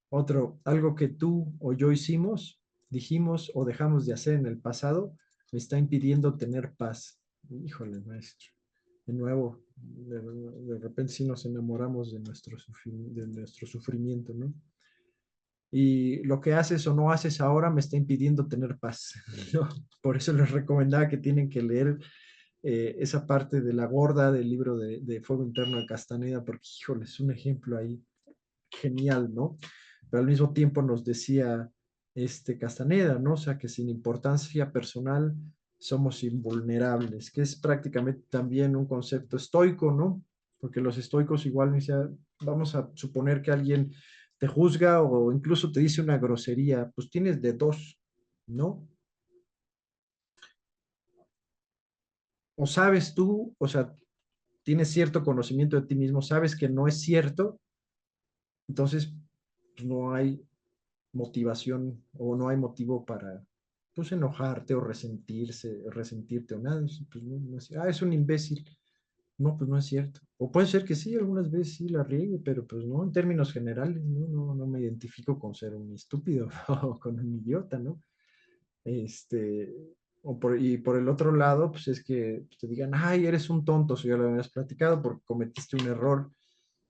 Otro, algo que tú o yo hicimos, dijimos o dejamos de hacer en el pasado, me está impidiendo tener paz. Híjole, maestro. De nuevo, de repente sí nos enamoramos de nuestro sufrimiento, ¿no? Y lo que haces o no haces ahora me está impidiendo tener paz, ¿no? Por eso les recomendaba que tienen que leer esa parte de la gorda del libro de Fuego Interno de Castaneda, porque, híjole, es un ejemplo ahí genial, ¿no? Pero al mismo tiempo nos decía Castaneda, ¿no? O sea, que sin importancia personal somos invulnerables, que es prácticamente también un concepto estoico, ¿no? Porque los estoicos igual me decía, vamos a suponer que alguien te juzga o incluso te dice una grosería, pues tienes de dos, ¿no? O sabes tú, o sea, tienes cierto conocimiento de ti mismo, sabes que no es cierto, entonces pues, no hay motivación o no hay motivo para pues enojarte o resentirte o nada. Pues, es un imbécil. No, pues no es cierto. O puede ser que sí, algunas veces sí la riegue, pero pues no, en términos generales, no me identifico con ser un estúpido o con un idiota, ¿no? Este, y por el otro lado, pues es que te digan, ay, eres un tonto, si ya lo habías platicado porque cometiste un error.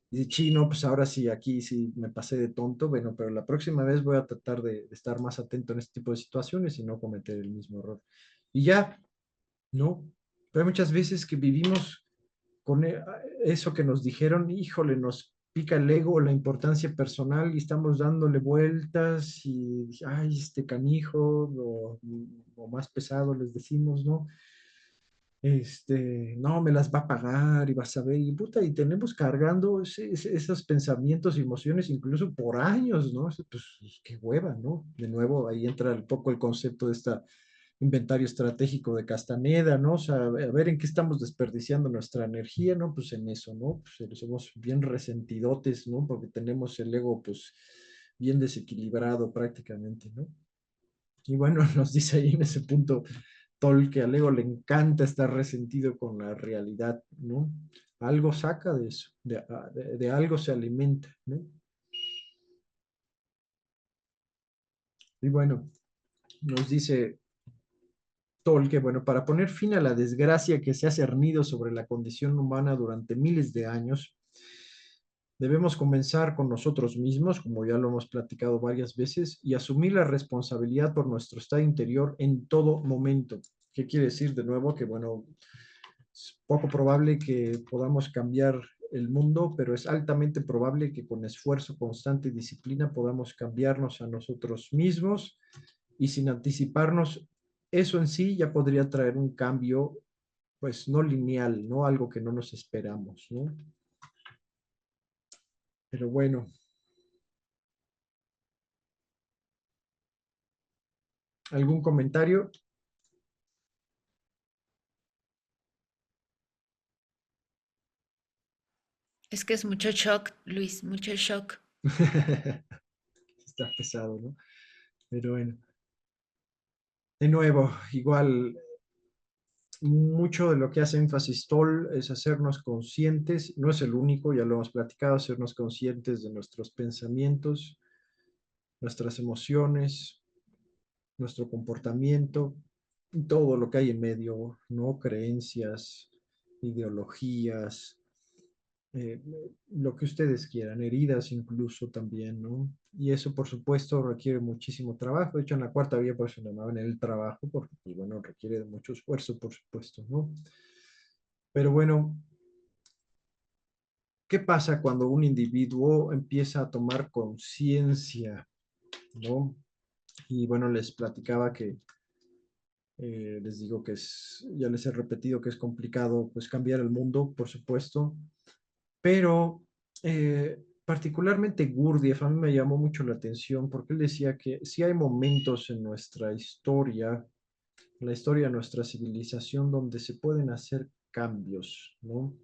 Y de chino, pues ahora sí, aquí sí me pasé de tonto, bueno, pero la próxima vez voy a tratar de estar más atento en este tipo de situaciones y no cometer el mismo error. Y ya, ¿no? Pero hay muchas veces que vivimos con eso que nos dijeron, híjole, nos pica el ego, la importancia personal y estamos dándole vueltas y, ay, este canijo, o más pesado les decimos, ¿no? No, me las va a pagar y vas a ver, y puta, y tenemos cargando esos pensamientos y emociones incluso por años, ¿no? Pues qué hueva, ¿no? De nuevo, ahí entra un poco el concepto de este inventario estratégico de Castaneda, ¿no? O sea, a ver en qué estamos desperdiciando nuestra energía, ¿no? Pues en eso, ¿no? Pues somos bien resentidotes, ¿no? Porque tenemos el ego, pues, bien desequilibrado prácticamente, ¿no? Y bueno, nos dice ahí en ese punto que al ego le encanta estar resentido con la realidad, ¿no? Algo saca de eso, de algo se alimenta, ¿no? Y bueno, nos dice que, bueno, para poner fin a la desgracia que se ha cernido sobre la condición humana durante miles de años, debemos comenzar con nosotros mismos, como ya lo hemos platicado varias veces, y asumir la responsabilidad por nuestro estado interior en todo momento. ¿Qué quiere decir de nuevo? Que, bueno, es poco probable que podamos cambiar el mundo, pero es altamente probable que con esfuerzo constante y disciplina podamos cambiarnos a nosotros mismos y sin anticiparnos, eso en sí ya podría traer un cambio, pues no lineal, ¿no? Algo que no nos esperamos, ¿no? Pero bueno, ¿algún comentario? Es que es mucho shock, Luis, mucho shock. Está pesado, ¿no? Pero bueno, de nuevo, igual mucho de lo que hace énfasis Toll es hacernos conscientes, no es el único, ya lo hemos platicado, hacernos conscientes de nuestros pensamientos, nuestras emociones, nuestro comportamiento, y todo lo que hay en medio, ¿no? Creencias, ideologías, eh, lo que ustedes quieran, heridas incluso también, ¿no? Y eso, por supuesto, requiere muchísimo trabajo. De hecho, en la cuarta vía, por eso le llamaban el trabajo, porque, pues, bueno, requiere de mucho esfuerzo, por supuesto, ¿no? Pero bueno, ¿qué pasa cuando un individuo empieza a tomar conciencia, ¿no? Y bueno, les platicaba que, les digo que ya les he repetido que es complicado, pues, cambiar el mundo, por supuesto, pero particularmente Gurdjieff a mí me llamó mucho la atención porque él decía que si hay momentos en nuestra historia, la historia de nuestra civilización, donde se pueden hacer cambios, ¿no?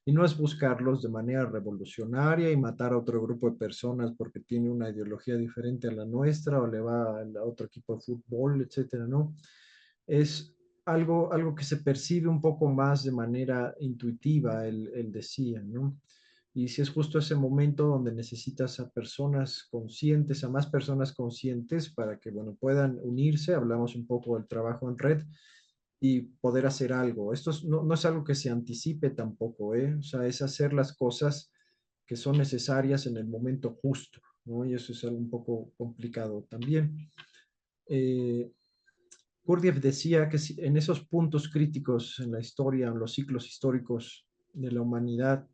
Y no es buscarlos de manera revolucionaria y matar a otro grupo de personas porque tiene una ideología diferente a la nuestra o le va a otro equipo de fútbol, etcétera, ¿no? Es algo que se percibe un poco más de manera intuitiva, él decía, ¿no? Y si es justo ese momento donde necesitas a personas conscientes, a más personas conscientes para que, bueno, puedan unirse, hablamos un poco del trabajo en red y poder hacer algo. No es algo que se anticipe tampoco, ¿eh? O sea, es hacer las cosas que son necesarias en el momento justo, ¿no? Y eso es algo un poco complicado también. Eh, Gurdjieff decía que en esos puntos críticos en la historia, en los ciclos históricos de la humanidad,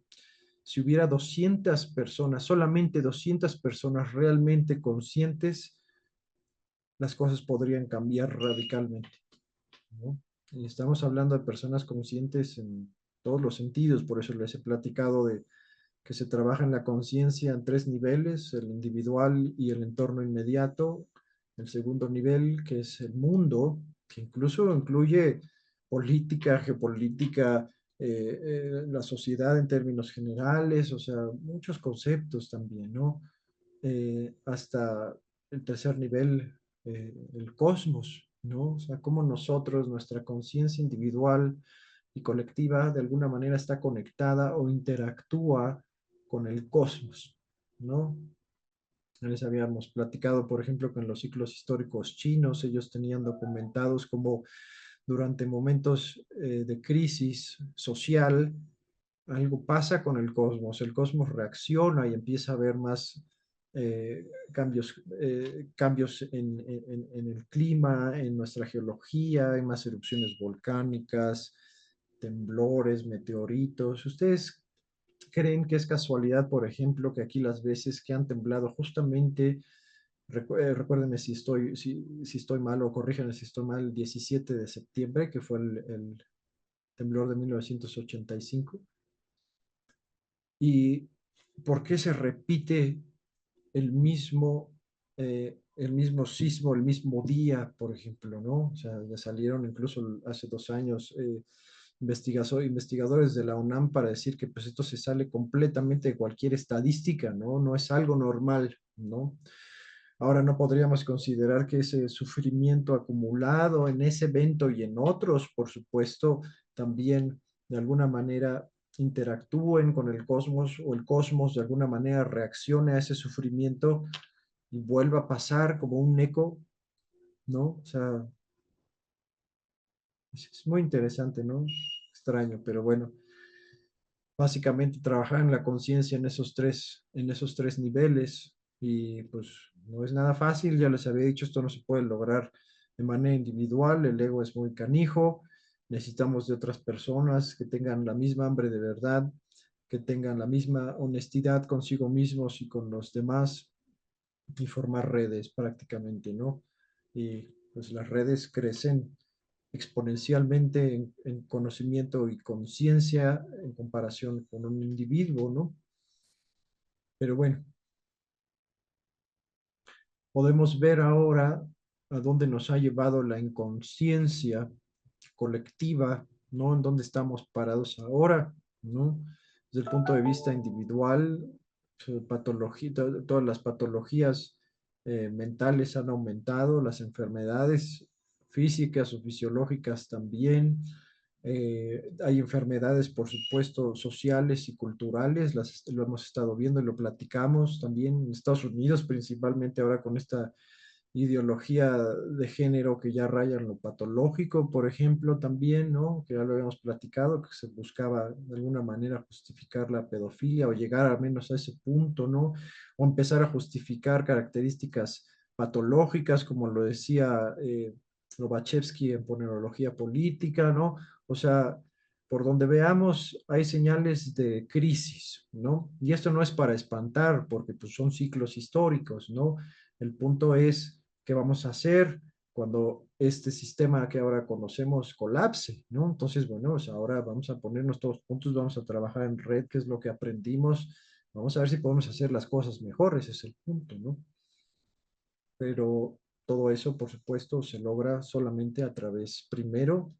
si hubiera 200 personas, solamente 200 personas realmente conscientes, las cosas podrían cambiar radicalmente, ¿no? Y estamos hablando de personas conscientes en todos los sentidos, por eso les he platicado de que se trabaja en la conciencia en tres niveles, el individual y el entorno inmediato. El segundo nivel, que es el mundo, que incluso incluye política, geopolítica, la sociedad en términos generales, o sea, muchos conceptos también, ¿no? Hasta el tercer nivel, el cosmos, ¿no? O sea, cómo nosotros, nuestra conciencia individual y colectiva, de alguna manera está conectada o interactúa con el cosmos, ¿no? Les habíamos platicado, por ejemplo, que en los ciclos históricos chinos ellos tenían documentados como durante momentos de crisis social, algo pasa con el cosmos reacciona y empieza a haber más cambios en el clima, en nuestra geología, hay más erupciones volcánicas, temblores, meteoritos. ¿Ustedes creen que es casualidad, por ejemplo, que aquí las veces que han temblado justamente, recuérdenme si estoy mal o corríjanme si estoy mal, el 17 de septiembre, que fue el temblor de 1985? ¿Y por qué se repite el el mismo sismo, el mismo día, por ejemplo, ¿no? O sea, ya salieron incluso hace 2 años investigadores de la UNAM para decir que pues esto se sale completamente de cualquier estadística, ¿no? No es algo normal, ¿no? Ahora no podríamos considerar que ese sufrimiento acumulado en ese evento y en otros, por supuesto, también de alguna manera interactúen con el cosmos o el cosmos de alguna manera reaccione a ese sufrimiento y vuelva a pasar como un eco, ¿no? O sea, es muy interesante, ¿no? Extraño, pero bueno, básicamente trabajar en la conciencia en esos tres niveles y pues no es nada fácil, ya les había dicho, esto no se puede lograr de manera individual, el ego es muy canijo, necesitamos de otras personas que tengan la misma hambre de verdad, que tengan la misma honestidad consigo mismos y con los demás y formar redes prácticamente, ¿no? Y pues las redes crecen exponencialmente en conocimiento y conciencia en comparación con un individuo, ¿no? Pero bueno, podemos ver ahora a dónde nos ha llevado la inconsciencia colectiva, ¿no? En dónde estamos parados ahora, ¿no? Desde el punto de vista individual, patología, todas las patologías mentales han aumentado, las enfermedades físicas o fisiológicas también. Hay enfermedades, por supuesto, sociales y culturales, lo hemos estado viendo y lo platicamos también en Estados Unidos, principalmente ahora con esta ideología de género que ya raya en lo patológico, por ejemplo, también, ¿no? Que ya lo habíamos platicado, que se buscaba de alguna manera justificar la pedofilia o llegar al menos a ese punto, ¿no? O empezar a justificar características patológicas, como lo decía Lobachevsky en Ponerología Política, ¿no? O sea, por donde veamos, hay señales de crisis, ¿no? Y esto no es para espantar, porque pues, son ciclos históricos, ¿no? El punto es qué vamos a hacer cuando este sistema que ahora conocemos colapse, ¿no? Entonces, bueno, pues ahora vamos a ponernos todos juntos, vamos a trabajar en red, qué es lo que aprendimos, vamos a ver si podemos hacer las cosas mejor, ese es el punto, ¿no? Pero todo eso, por supuesto, se logra solamente a través, primero,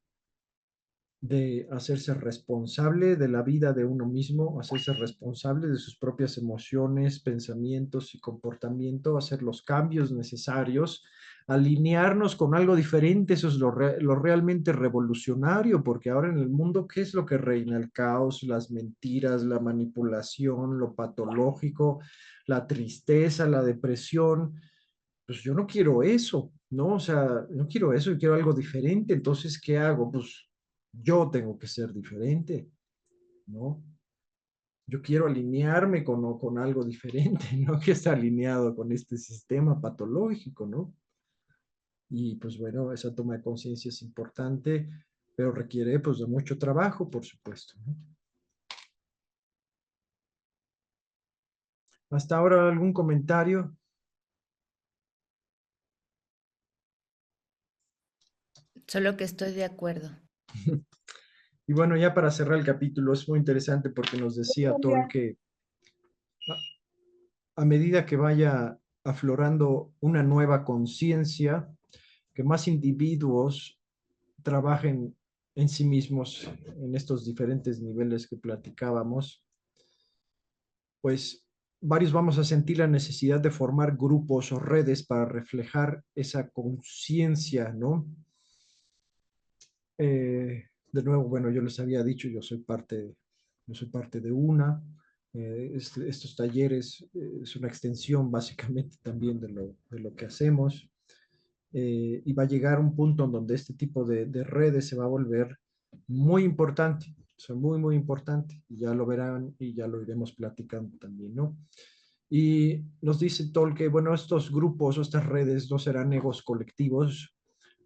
de hacerse responsable de la vida de uno mismo, hacerse responsable de sus propias emociones, pensamientos y comportamiento, hacer los cambios necesarios, alinearnos con algo diferente, eso es lo realmente revolucionario, porque ahora en el mundo, ¿qué es lo que reina? El caos, las mentiras, la manipulación, lo patológico, la tristeza, la depresión. Pues yo no quiero eso, ¿no? O sea, no quiero eso, yo quiero algo diferente. Entonces, ¿qué hago? Pues yo tengo que ser diferente, ¿no? Yo quiero alinearme con algo diferente, ¿no? Que está alineado con este sistema patológico, ¿no? Y pues bueno, esa toma de conciencia es importante, pero requiere pues de mucho trabajo, por supuesto, ¿no? Hasta ahora, ¿algún comentario? Solo que estoy de acuerdo. Y bueno, ya para cerrar el capítulo, es muy interesante porque nos decía Toll que a medida que vaya aflorando una nueva conciencia, que más individuos trabajen en sí mismos en estos diferentes niveles que platicábamos, pues varios vamos a sentir la necesidad de formar grupos o redes para reflejar esa conciencia, ¿no? De nuevo, bueno, yo les había dicho, yo soy parte de una. Estos talleres es una extensión básicamente también de lo que hacemos. Y va a llegar un punto en donde este tipo de redes se va a volver muy importante, o sea, muy, muy importante. Y ya lo verán y ya lo iremos platicando también, ¿no? Y nos dice Tolkien, bueno, estos grupos o estas redes no serán egos colectivos,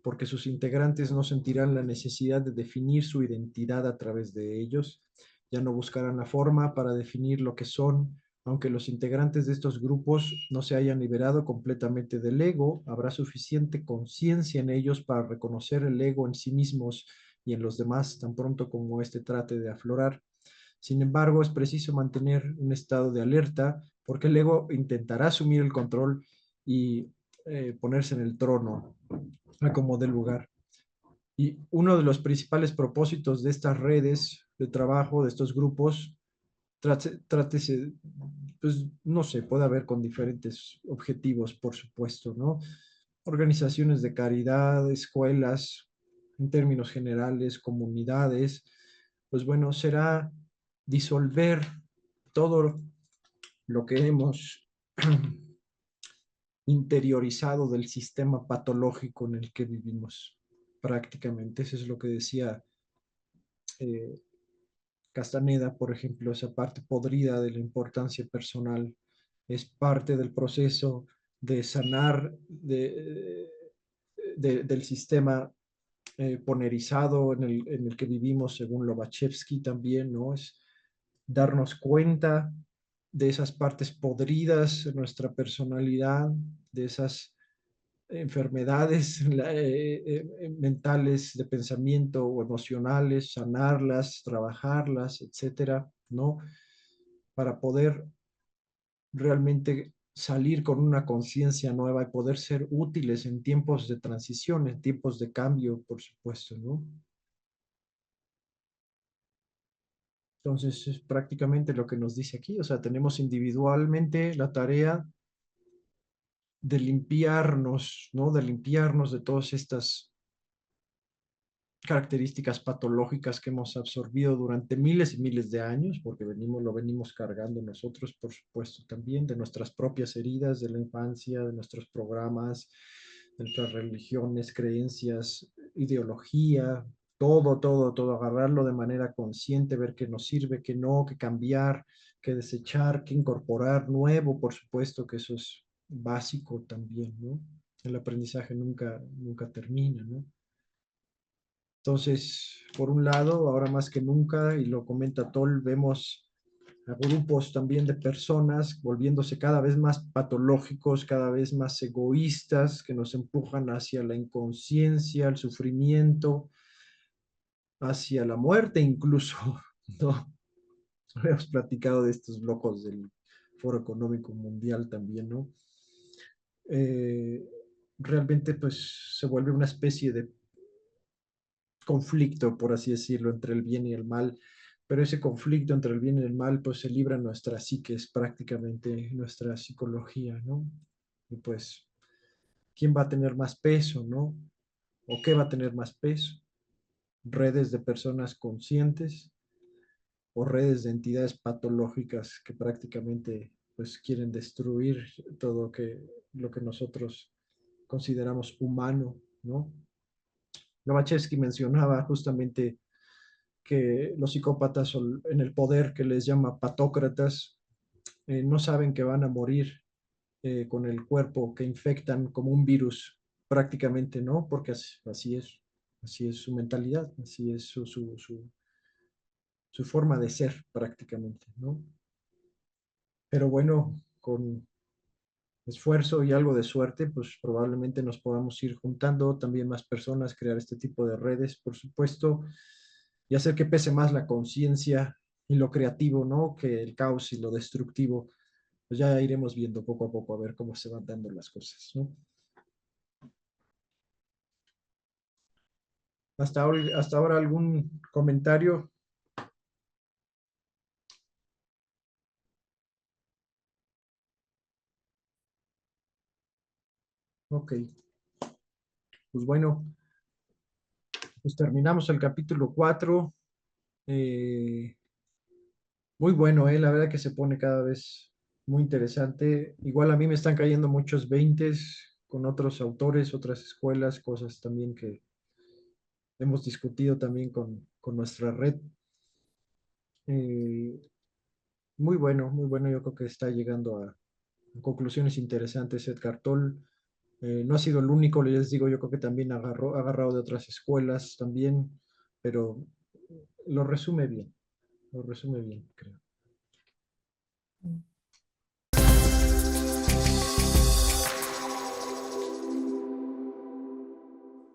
porque sus integrantes no sentirán la necesidad de definir su identidad a través de ellos, ya no buscarán la forma para definir lo que son, aunque los integrantes de estos grupos no se hayan liberado completamente del ego, habrá suficiente conciencia en ellos para reconocer el ego en sí mismos y en los demás tan pronto como éste trate de aflorar. Sin embargo, es preciso mantener un estado de alerta porque el ego intentará asumir el control y ponerse en el trono a como dé lugar. Y uno de los principales propósitos de estas redes de trabajo, de estos grupos, trátese, pues no sé, puede haber con diferentes objetivos, por supuesto, ¿no? Organizaciones de caridad, escuelas, en términos generales, comunidades, pues bueno, será disolver todo lo que hemos interiorizado del sistema patológico en el que vivimos prácticamente. Eso es lo que decía eh, Castaneda, por ejemplo, esa parte podrida de la importancia personal es parte del proceso de sanar del sistema ponerizado en el que vivimos, según Lobachevsky también, ¿no? Es darnos cuenta de esas partes podridas de nuestra personalidad, de esas enfermedades mentales de pensamiento o emocionales, sanarlas, trabajarlas, etcétera, ¿no? Para poder realmente salir con una conciencia nueva y poder ser útiles en tiempos de transición, en tiempos de cambio, por supuesto, ¿no? Entonces, es prácticamente lo que nos dice aquí, o sea, tenemos individualmente la tarea de limpiarnos, ¿no? De limpiarnos de todas estas características patológicas que hemos absorbido durante miles y miles de años, porque lo venimos cargando nosotros, por supuesto, también de nuestras propias heridas de la infancia, de nuestros programas, de nuestras religiones, creencias, ideología, todo, agarrarlo de manera consciente, ver qué nos sirve, qué no, qué cambiar, qué desechar, qué incorporar nuevo, por supuesto que eso es básico también, ¿no? El aprendizaje nunca termina, ¿no? Entonces, por un lado, ahora más que nunca, y lo comenta Toll, vemos a grupos también de personas volviéndose cada vez más patológicos, cada vez más egoístas, que nos empujan hacia la inconsciencia, el sufrimiento, hacia la muerte incluso, ¿no? Hemos platicado de estos locos del Foro Económico Mundial también, ¿no? Eh, realmente, pues, se vuelve una especie de conflicto, por así decirlo, entre el bien y el mal, pero ese conflicto entre el bien y el mal, pues se libra en nuestra psique, es prácticamente nuestra psicología, ¿no? Y pues, ¿quién va a tener más peso, no? ¿O qué va a tener más peso? ¿Redes de personas conscientes o redes de entidades patológicas que prácticamente pues quieren destruir todo lo que nosotros consideramos humano, ¿no? Lomachevsky mencionaba justamente que los psicópatas son en el poder que les llama patócratas, no saben que van a morir con el cuerpo, que infectan como un virus, prácticamente, ¿no? Porque así es su mentalidad, así es su forma de ser prácticamente, ¿no? Pero bueno, con esfuerzo y algo de suerte, pues probablemente nos podamos ir juntando también más personas, crear este tipo de redes, por supuesto, y hacer que pese más la conciencia y lo creativo, ¿no? Que el caos y lo destructivo. pues ya iremos viendo poco a poco a ver cómo se van dando las cosas, ¿no? Hasta ahora algún comentario. Ok, pues bueno, pues terminamos el capítulo 4. Eh, Muy bueno, la verdad que se pone cada vez muy interesante. Igual a mí me están cayendo muchos veintes con otros autores, otras escuelas, cosas también que hemos discutido también con nuestra red. Eh, Muy bueno, muy bueno. Yo creo que está llegando a conclusiones interesantes Edgar Toll. No ha sido el único, les digo, yo creo que también ha agarrado de otras escuelas también, pero lo resume bien, creo.